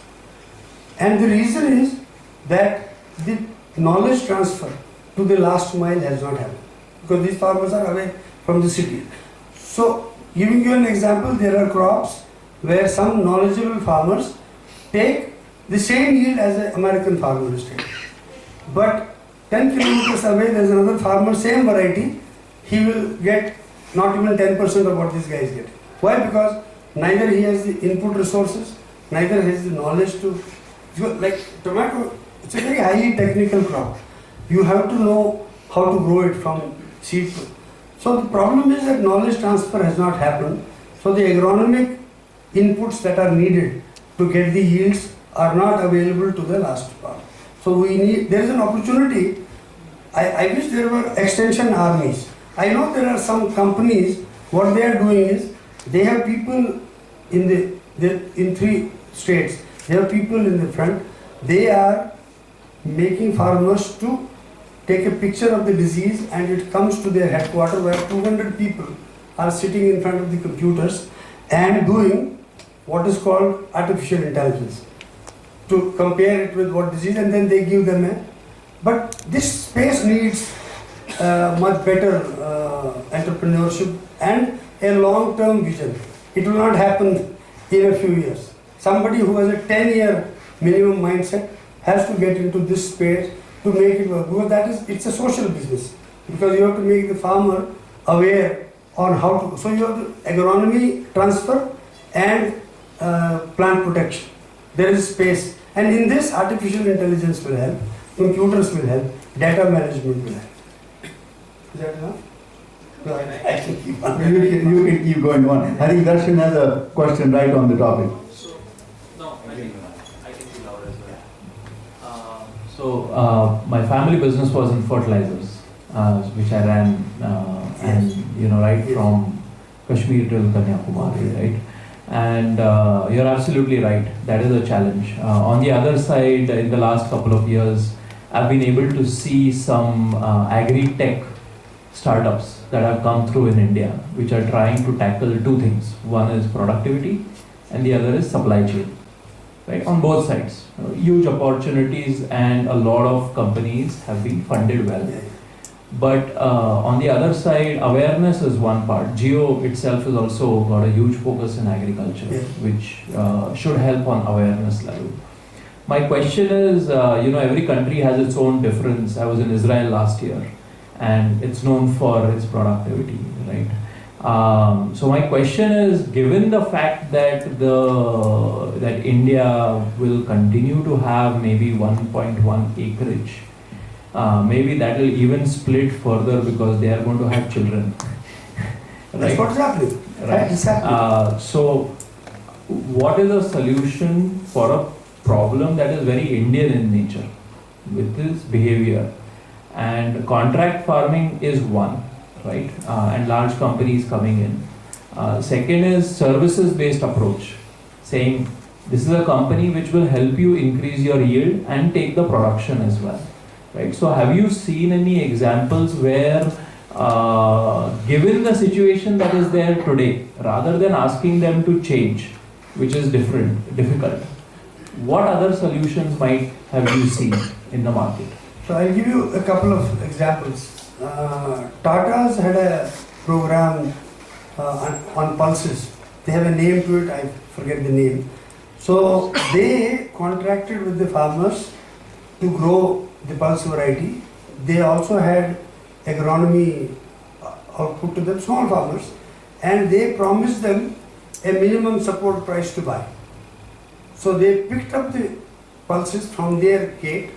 And the reason is that the knowledge transfer to the last mile has not happened because these farmers are away from the city. So, giving you an example, there are crops where some knowledgeable farmers take the same yield as an American farmer is taking. But 10 kilometers away, there is another farmer, same variety, he will get not even 10% of what these guys get. Why? Because neither he has the input resources, neither has the knowledge to, like tomato, it's a very highly technical crop. You have to know how to grow it from seed to. So the problem is that knowledge transfer has not happened. So the agronomic inputs that are needed to get the yields are not available to the last farm. So there is an opportunity. I wish there were extension armies. I know there are some companies, what they are doing is, they have people in 3 states. They have people in the front. They are making farmers to take a picture of the disease and it comes to their headquarters where 200 people are sitting in front of the computers and doing what is called artificial intelligence to compare it with what disease, and then they give them a. But this space needs much better entrepreneurship and a long-term vision. It will not happen in a few years. Somebody who has a 10-year minimum mindset has to get into this space to make it work, because it's a social business, because you have to make the farmer aware on how to, so you have the agronomy transfer and plant protection. There is space, and in this artificial intelligence will help, computers will help, data management will help. Is that enough? No, I can keep on. You can keep going on. I think Darshan has a question right on the topic. No, I can be loud as well. My family business was in fertilizers, which I ran and right from Kashmir till Kanyakumari, right? And you're absolutely right. That is a challenge. On the other side, in the last couple of years, I've been able to see some agri-tech startups that have come through in India, which are trying to tackle two things. One is productivity, and the other is supply chain. Right, on both sides, huge opportunities, and a lot of companies have been funded well. But on the other side, awareness is one part. Geo itself has also got a huge focus in agriculture, which should help on awareness level. My question is, every country has its own difference. I was in Israel last year, and it's known for its productivity, right? So my question is, given the fact that that India will continue to have maybe 1.1 acreage, maybe that will even split further because they are going to have children. Right? That's what's happening. Right. Exactly. So, what is a solution for a problem that is very Indian in nature with this behavior? And contract farming is one, right? And large companies coming in. Second is services-based approach, saying this is a company which will help you increase your yield and take the production as well. Right. So have you seen any examples where, given the situation that is there today, rather than asking them to change, which is difficult, what other solutions might have you seen in the market? So I'll give you a couple of examples. Tata's had a program on pulses. They have a name to it, I forget the name. So they contracted with the farmers to grow the pulse variety. They also had agronomy output to them, small farmers, and they promised them a minimum support price to buy. So they picked up the pulses from their gate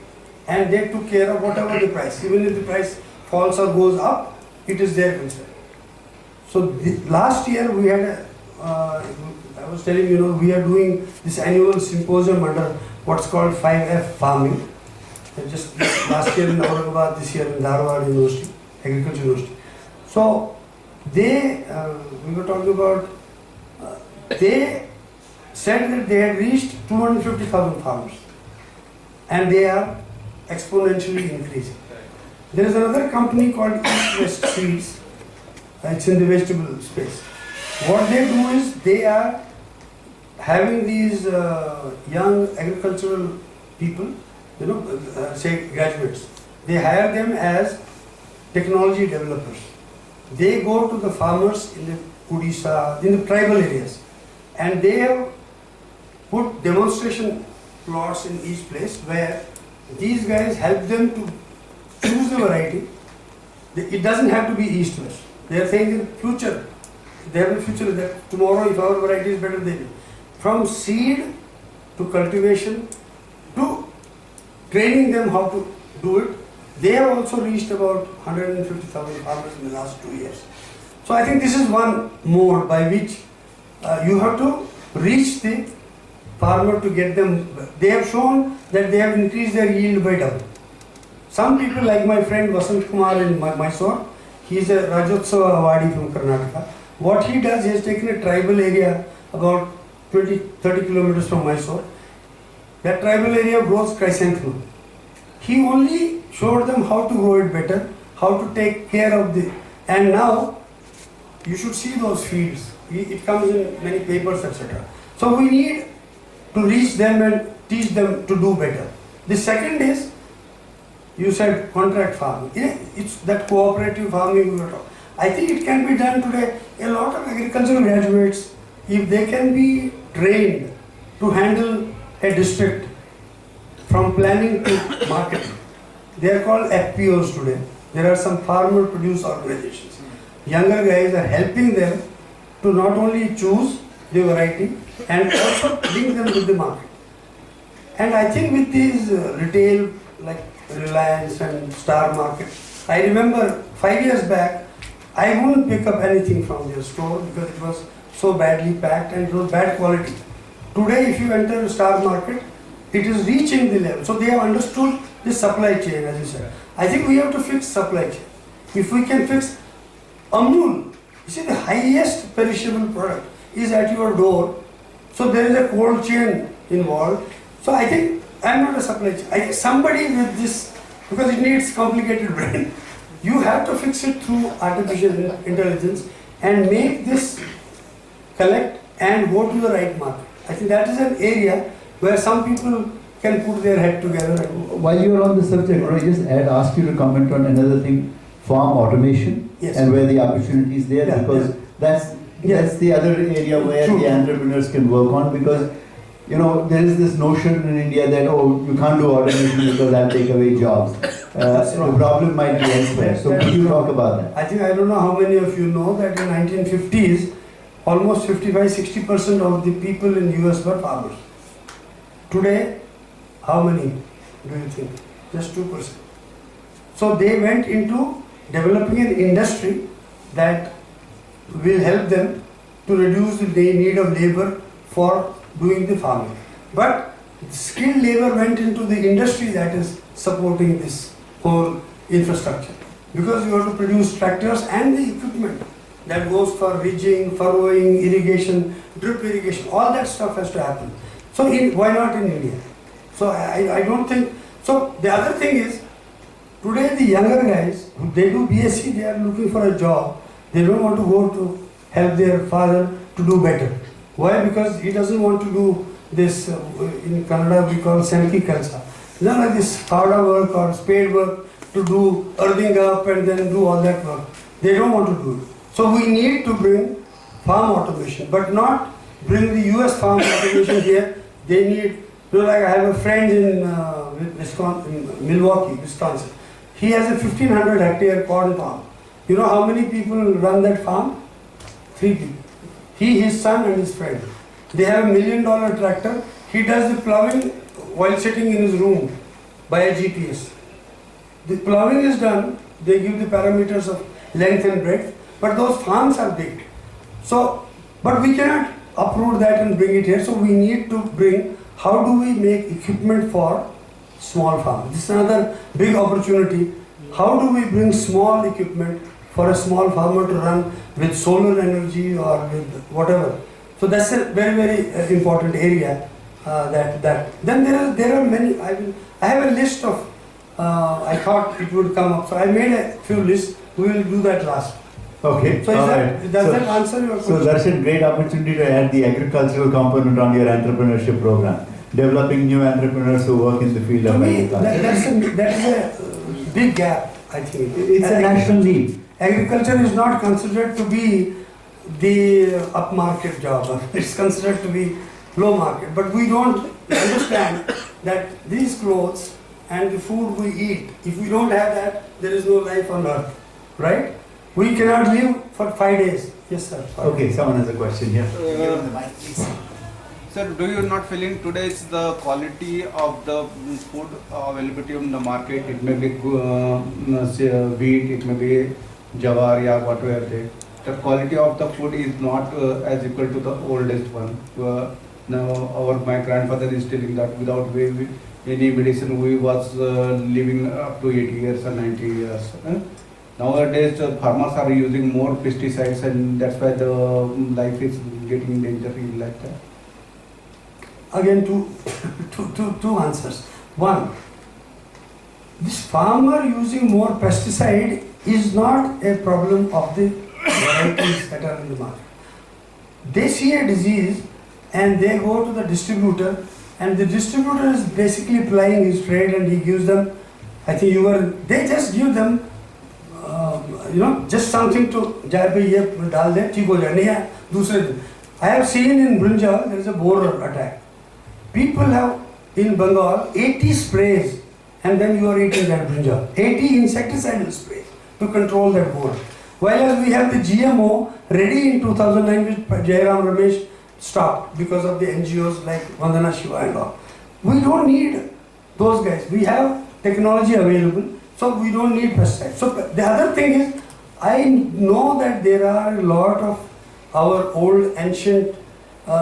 and they took care of whatever the price. Even if the price falls or goes up, it is their concern. So last year we had I was telling we are doing this annual symposium under what's called 5F farming. Just last year in Aurangabad, this year in Dharwad University, Agriculture University. So we were talking about, they said that they had reached 250,000 farmers and they are exponentially increasing. There is another company called East West Seeds, it's in the vegetable space. What they do is they are having these young agricultural people, say graduates, they hire them as technology developers. They go to the farmers in the Odisha, in the tribal areas, and they have put demonstration plots in each place where these guys help them to choose the variety. It doesn't have to be east-west. They are saying in future, they have a future that tomorrow if our variety is better, they will. From seed to cultivation to training them how to do it, they have also reached about 150,000 farmers in the last 2 years. So I think this is one mode by which you have to reach the farmer to get them. They have shown that they have increased their yield by double. Some people like my friend Vasant Kumar in Mysore, he is a Rajotsava awardee from Karnataka. What he does, he has taken a tribal area about 20-30 kilometers from Mysore. That tribal area grows chrysanthemum. He only showed them how to grow it better, how to take care of and now you should see those fields. It comes in many papers, etc. So we need to reach them and teach them to do better. The second is, you said contract farming. It's that cooperative farming we were talking. I think it can be done today. A lot of agricultural graduates, if they can be trained to handle a district from planning to marketing, they are called FPOs today. There are some farmer produce organizations. Younger guys are helping them to not only choose the variety and also link them with the market. And I think with these retail like Reliance and Star Market, I remember 5 years back, I wouldn't pick up anything from their store because it was so badly packed and it was bad quality. Today, if you enter a Star Market, it is reaching the level. So they have understood the supply chain, as you said. I think we have to fix supply chain. If we can fix Amul, you see the highest perishable product is at your door. So there is a cold chain involved. So I think, I'm not a supply chain, I think somebody with this, because it needs complicated brain, you have to fix it through artificial intelligence and make this collect and go to the right market. I think that is an area where some people can put their head together. While you are on the subject, I just ask you to comment on another thing, farm automation, Yes. and where the opportunity is there, Yeah, because yeah. that's the other area where True. the entrepreneurs can work on, because there is this notion in India that you can't do automation because that'll take away jobs. That's The wrong. problem might be elsewhere. So That's could you wrong. talk about that? I think, I don't know how many of you know that in 1950s, almost 55-60% of the people in US were farmers. Today, how many do you think? Just 2%. So they went into developing an industry that will help them to reduce the need of labor for doing the farming. But skilled labor went into the industry that is supporting this whole infrastructure. Because you have to produce tractors and the equipment that goes for ridging, furrowing, irrigation, drip irrigation, all that stuff has to happen. So why not in India? So I don't think, so the other thing is, today the younger guys, they do BSc, they are looking for a job. They don't want to go to help their father to do better. Why? Because he doesn't want to do this, in Kannada we call Sanki Kalsa. Not like this powder work or spade work to do earthing up and then do all that work. They don't want to do it. So we need to bring farm automation, but not bring the US farm automation here. They need, like I have a friend in Wisconsin, Milwaukee, Wisconsin. He has a 1500 hectare corn farm. You know how many people run that farm? 3 people. He, his son and his friend. They have $1 million tractor. He does the plowing while sitting in his room by a GPS. The plowing is done, they give the parameters of length and breadth, but those farms are big. So, but we cannot uproot that and bring it here, so we need to bring, how do we make equipment for small farms? This is another big opportunity. How do we bring small equipment for a small farmer to run with solar energy or with whatever? So that's a very, very important area. Then there are many. I have a list of. I thought it would come up, so I made a few lists. We will do that last. Okay. So does that answer your question? So that's a great opportunity to add the agricultural component on your entrepreneurship program. Developing new entrepreneurs who work in the field To of me, agriculture. that is a big gap, I think. It's a national need. Agriculture is not considered to be the upmarket job. It's considered to be low market. But we don't understand that these clothes and the food we eat, if we don't have that, there is no life on earth, right? We cannot live for 5 days. Yes, sir. Sorry. Okay, someone has a question here. Give him the mic, please. Sir, do you not feeling today is the quality of the food availability in the market? It may be wheat, it may be jawar, yeah, whatever they. The quality of the food is not as equal to the oldest one. Now, my grandfather is telling that without any medicine, we was living up to 80 years or 90 years. Nowadays, farmers are using more pesticides, and that's why the life is getting in danger like that. Again, two answers. One, this farmer using more pesticide is not a problem of the varieties that are in the market. They see a disease and they go to the distributor, and the distributor is basically plying his trade, and he gives them, I think they just give them, just something to, dal de, theek ho jaye, nahi hai, dusre din. I have seen in brinjal, there is a borer attack. People have in Bengal 80 sprays, and then you are eating that brinjal. 80 insecticidal sprays to control that borer. Whereas we have the GMO ready in 2009, which Jairam Ramesh stopped because of the NGOs like Vandana Shiva and all. We don't need those guys. We have technology available, so we don't need pesticides. So the other thing is, I know that there are a lot of our old ancient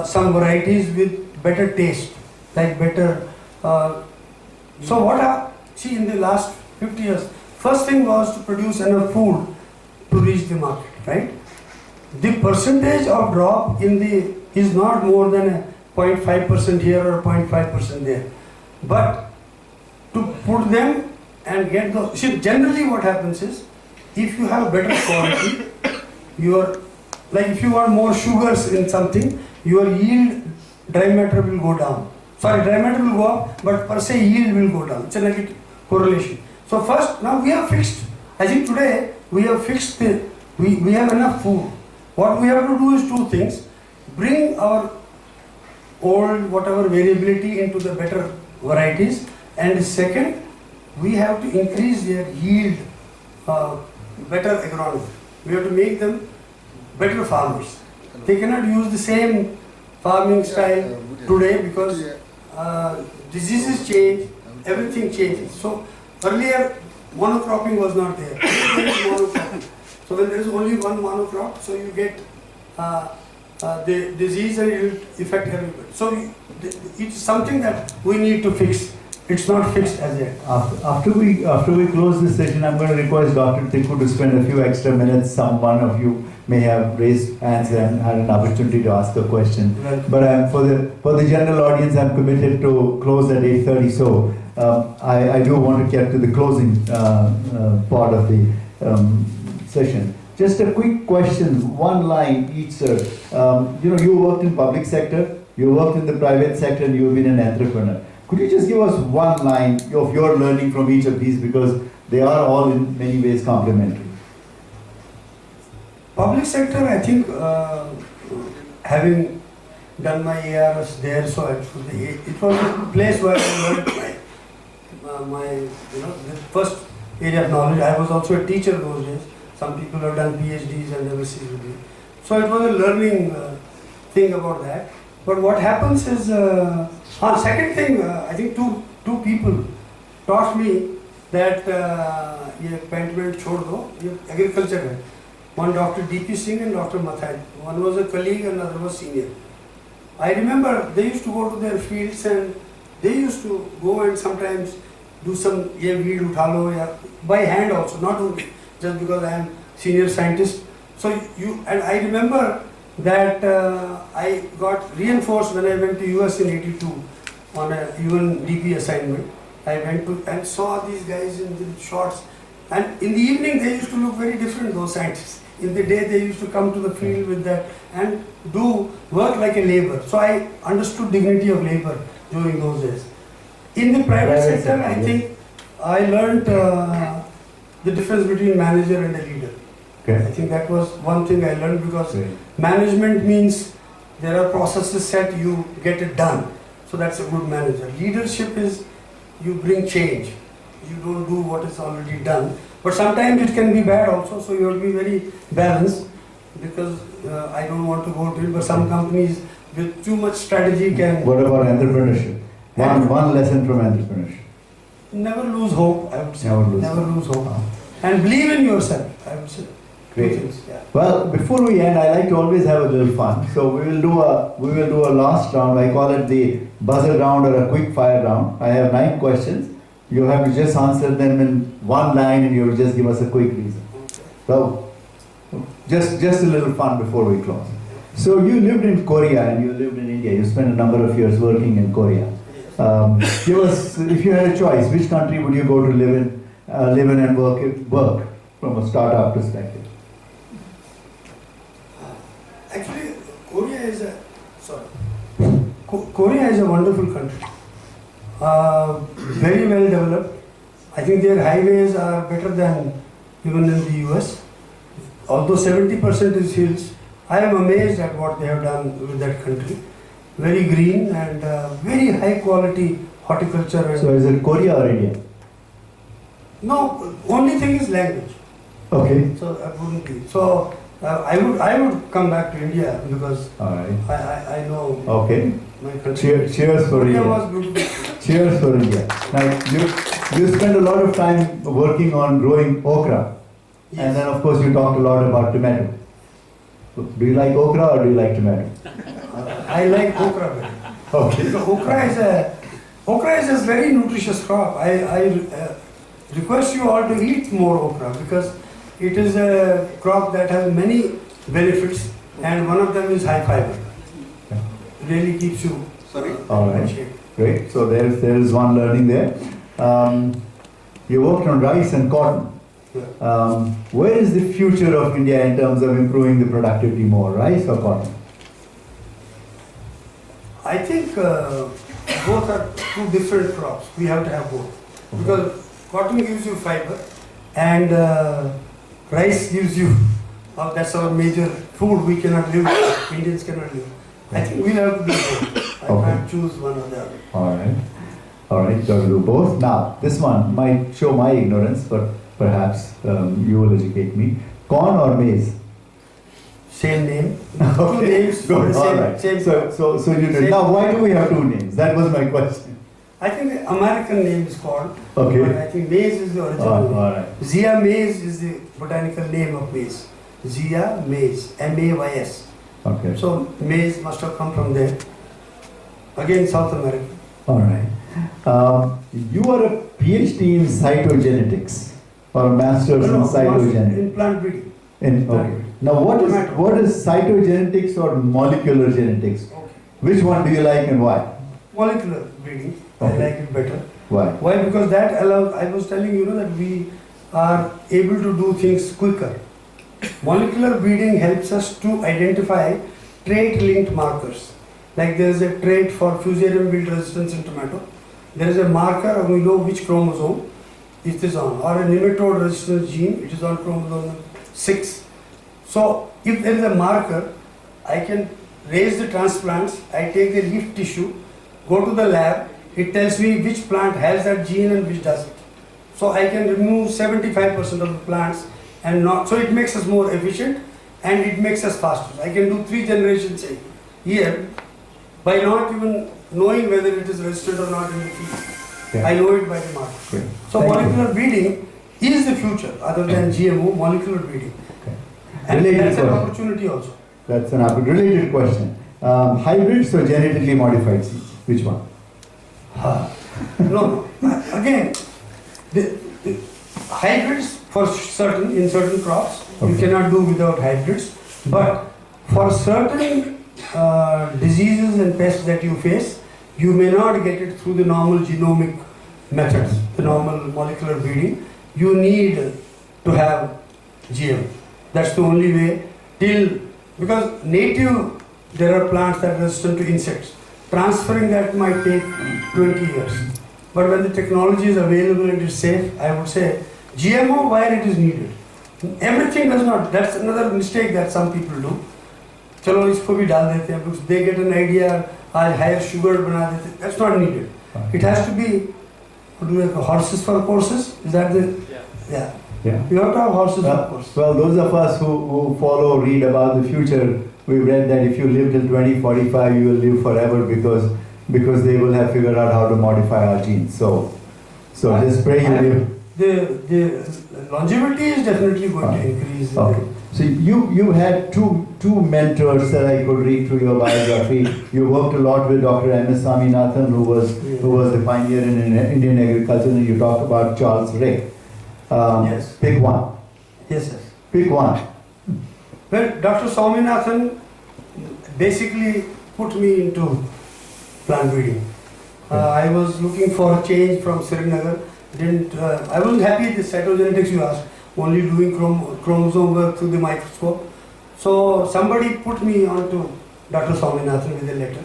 some varieties with better taste, like better. So what see in the last 50 years, first thing was to produce enough food to reach the market, right? The percentage of drop in the is not more than a 0.5% here or 0.5% there. But to put them and get those, see, generally what happens is, if you have better quality, your, like if you want more sugars in something, your yield, dry matter will go down. Sorry, dry matter will go up, but per se yield will go down. It's a negative correlation. So first, now we have fixed, I think today, we have fixed we have enough food. What we have to do is two things. Bring our old whatever variability into the better varieties, and second, we have to increase their yield, better agronomy. We have to make them better farmers. They cannot use the same farming style today because diseases change, everything changes. So earlier monocropping was not there. There is monocropping. So when there is only one monocrop, so you get the disease and it will affect everybody. So it's something that we need to fix. It's not fixed as yet. After we close this session, I'm going to request Dr. Tikoo to spend a few extra minutes. Some one of you may have raised hands and had an opportunity to ask a question. Right. But for the general audience, I'm committed to close at 8:30. So I do want to get to the closing part of the session. Just a quick question, one line each, sir. You worked in public sector, you worked in the private sector, and you've been an entrepreneur. Could you just give us one line of your learning from each of these, because they are all in many ways complementary? Public sector, I think, having done my ARS there, so it was a place where I learned the first area of knowledge. I was also a teacher those days. Some people have done PhDs and MScs with me. So it was a learning thing about that. But what happens is, second thing, I think two people taught me that ये appointment छोड़ दो, ये agriculture है. One Dr. D.P. Singh and Dr. Mathai. One was a colleague and another was senior. I remember they used to go to their fields and they used to go and sometimes do some ये weed उठा लो या by hand also, not only just because I am senior scientist. So and I remember that I got reinforced when I went to US in '82 on a UNDP assignment. I went to and saw these guys in the shorts, and in the evening they used to look very different, those scientists. In the day they used to come to the field with that and do work like a labor. So I understood dignity of labor during those days. In the private sector, I think I learned the difference between manager and a leader. Okay. I think that was one thing I learned, because management means there are processes set, you get it done. So that's a good manager. Leadership is you bring change. You don't do what is already done. But sometimes it can be bad also, so you have to be very balanced, because I don't want to go to it, but some companies with too much strategy can... What about entrepreneurship? One lesson from entrepreneurship. Never lose hope, I would say. Never lose hope. And believe in yourself, I would say. Great. Things, yeah. Well, before we end, I like to always have a little fun. So we will do a last round. I call it the buzzer round or a quick fire round. I have 9 questions. You have to just answer them in one line, and you will just give us a quick reason. So, just a little fun before we close. So you lived in Korea and you lived in India. You spent a number of years working in Korea. Give us, if you had a choice, which country would you go to live in and work from a startup perspective? Actually, Korea is a wonderful country. Very well developed. I think their highways are better than even in the US. Although 70% is hills, I am amazed at what they have done with that country. Very green and very high quality horticulture. And So is it Korea or India? no, only thing is language. Okay. So I wouldn't be. So I would come back to India, because All right. I know Okay. my country. Cheers for Korea India. was beautiful. Cheers for India. Now, you spend a lot of time working on growing okra. Yes. And then, of course, you talked a lot about tomato. So, do you like okra or do you like tomato? I like okra very. Okay. So okra is a very nutritious crop. I request you all to eat more okra, because It is a crop that has many benefits, and one of them is high fiber. Really keeps you All in right. shape. Great. So there's one learning there. You worked on rice and cotton. Where is the future of India in terms of improving the productivity more, rice or cotton? I think both are two different crops. We have to have both. Because cotton gives you fiber and rice gives you, that's our major food. We cannot live, Indians cannot live. I think we have to do both. I can't choose one or the other. All right. All right, got to do both. Now, this one might show my ignorance, but perhaps you will educate me. Corn or maize? Same name. Two Okay, names for good. the All same, right. same. So you did. Now, why do we have two names? That was my question. I think the American name is called. Okay. But I think maize is the original name. All right. Zea maize is the botanical name of maize. Zea maize, M-A-Y-S. Okay. So maize must have come from there. Again, South America. All right. You are a PhD in cytogenetics or a master's in cytogenetics. In plant breeding. Okay. Now, what is cytogenetics or molecular genetics? Okay. Which one do you like and why? Molecular breeding. Okay. I like it better. Why? Why? Because that allows, I was telling you, that we are able to do things quicker. Molecular breeding helps us to identify trait-linked markers. Like there is a trait for fusarium wilt resistance in tomato. There is a marker and we know which chromosome it is on. Or a nematode resistance gene, it is on chromosome 6. So if there is a marker, I can raise the transplants, I take the leaf tissue, go to the lab, it tells me which plant has that gene and which doesn't. So I can remove 75% of the plants and not, so it makes us more efficient and it makes us faster. I can do 3 generations a year by not even knowing whether it is registered or not in the field. Yeah. I know it by the marker. Great. So Thank you. molecular breeding is the future other than GMO, molecular breeding. Okay. And Related that's an question. opportunity also. That's an related question. Hybrids or genetically modified seeds? Which one? No. Again, the hybrids for certain, in certain crops, you Okay. cannot do without hybrids. But for certain diseases and pests that you face, you may not get it through the normal genomic methods, the normal molecular breeding. You need to have GM. That's the only way because native, there are plants that are resistant to insects. Transferring that might take 20 years. But when the technology is available and is safe, I would say GMO where it is needed. Everything does not. That's another mistake that some people do. चलो इसको भी डाल देते हैं because they get an idea आज higher sugar बना देते हैं. That's not needed. It has to be what do you call horses for courses? Is that the yeah. Yeah. You have to have horses for Well, courses. well, those of us who follow, read about the future, we've read that if you live till 2045, you will live forever because they will have figured out how to modify our genes. So just pray you live. The longevity is definitely going to increase. Okay. So you had two mentors that I could read through your biography. You worked a lot with Dr. M.S. Swaminathan, who was the pioneer in Indian agriculture, and you talked about Charles Rick. Yes. Pick one. Yes, yes. Pick one. Well, Dr. Swaminathan basically put me into plant breeding. I was looking for a change from Surinder. I wasn't happy with the cytogenetics you asked, only doing chromosome work through the microscope. So somebody put me onto Dr. Swaminathan with a letter.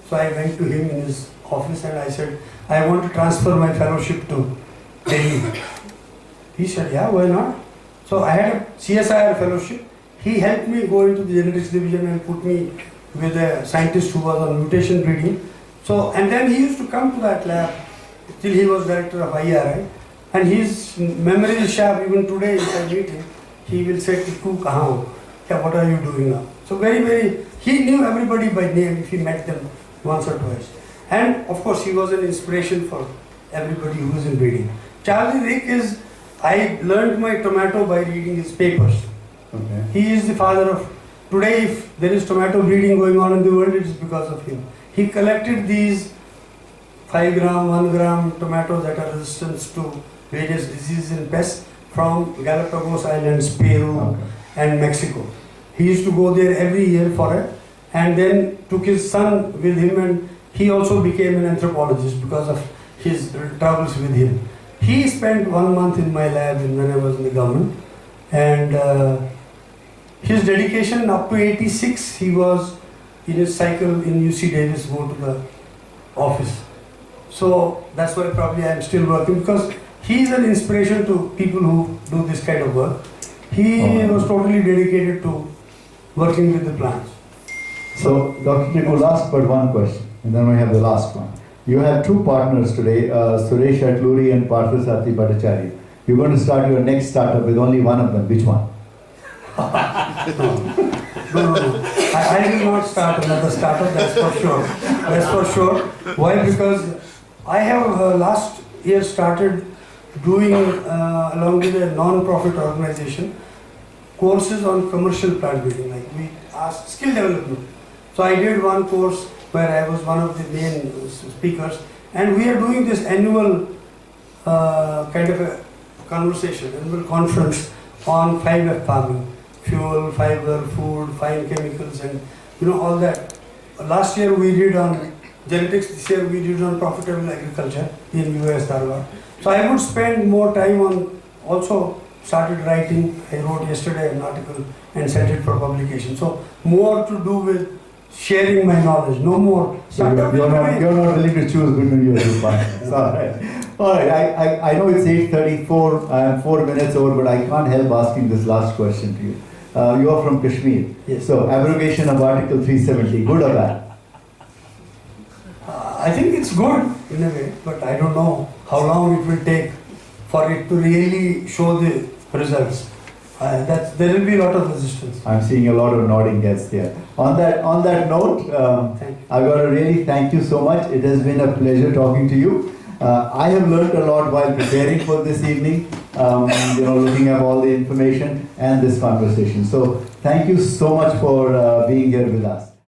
So I went to him in his office and I said, I want to transfer my fellowship to Delhi. He said, yeah, why not? So I had a CSIR fellowship. He helped me go into the genetics division and put me with a scientist who was on mutation breeding. So, and then he used to come to that lab till he was director of IRI. And his memory is sharp. Even today, if I meet him, he will say, Tikoo, kahan ho? Yeah, what are you doing now? So he knew everybody by name if he met them once or twice. And of course, he was an inspiration for everybody who is in breeding. Charlie Rick I learned my tomato by reading his papers. Okay. He is the father of, today if there is tomato breeding going on in the world, it is because of him. He collected these 5 gram, 1 gram tomatoes that are resistant to various diseases and pests from Galapagos Islands, Peru, Okay. and Mexico. He used to go there every year for it, and then took his son with him, and he also became an anthropologist because of his travels with him. He spent 1 month in my lab when I was in the government, and his dedication up to 86, he was in his cycle in UC Davis, go to the office. So that's why probably I'm still working, because he is an inspiration to people who do this kind of work. He was totally dedicated to working with the plants. So, Dr. Tikoo, last but one question, and then we have the last one. You have two partners today, Suresh Atluri and Parthasarathi Bhattacharya. You're going to start your next startup with only one of them. Which one? No. I will not start another startup, that's for sure. That's for sure. Why? Because I have last year started doing, along with a non-profit organization, courses on commercial plant breeding. Like we asked skill development. So I did one course where I was one of the main speakers, and we are doing this annual kind of a conversation, annual conference on 5F farming: fuel, fiber, food, fine chemicals, and all that. Last year we did on genetics, this year we did on profitable agriculture in US Dharwad. So I would spend more time on, also started writing. I wrote yesterday an article and sent it for publication. So more to do with sharing my knowledge, no more. So you're not willing to choose between your two partners. All right. All right. I know it's 8:34. I am 4 minutes over, but I can't help asking this last question to you. You are from Kashmir. Yes. So abrogation of Article 370, good or bad? I think it's good in a way, but I don't know how long it will take for it to really show the results. There will be a lot of resistance. I'm seeing a lot of nodding heads there. On that note, Thank you. I've got to really thank you so much. It has been a pleasure talking to you. I have learned a lot while preparing for this evening, looking at all the information and this conversation. So thank you so much for being here with us.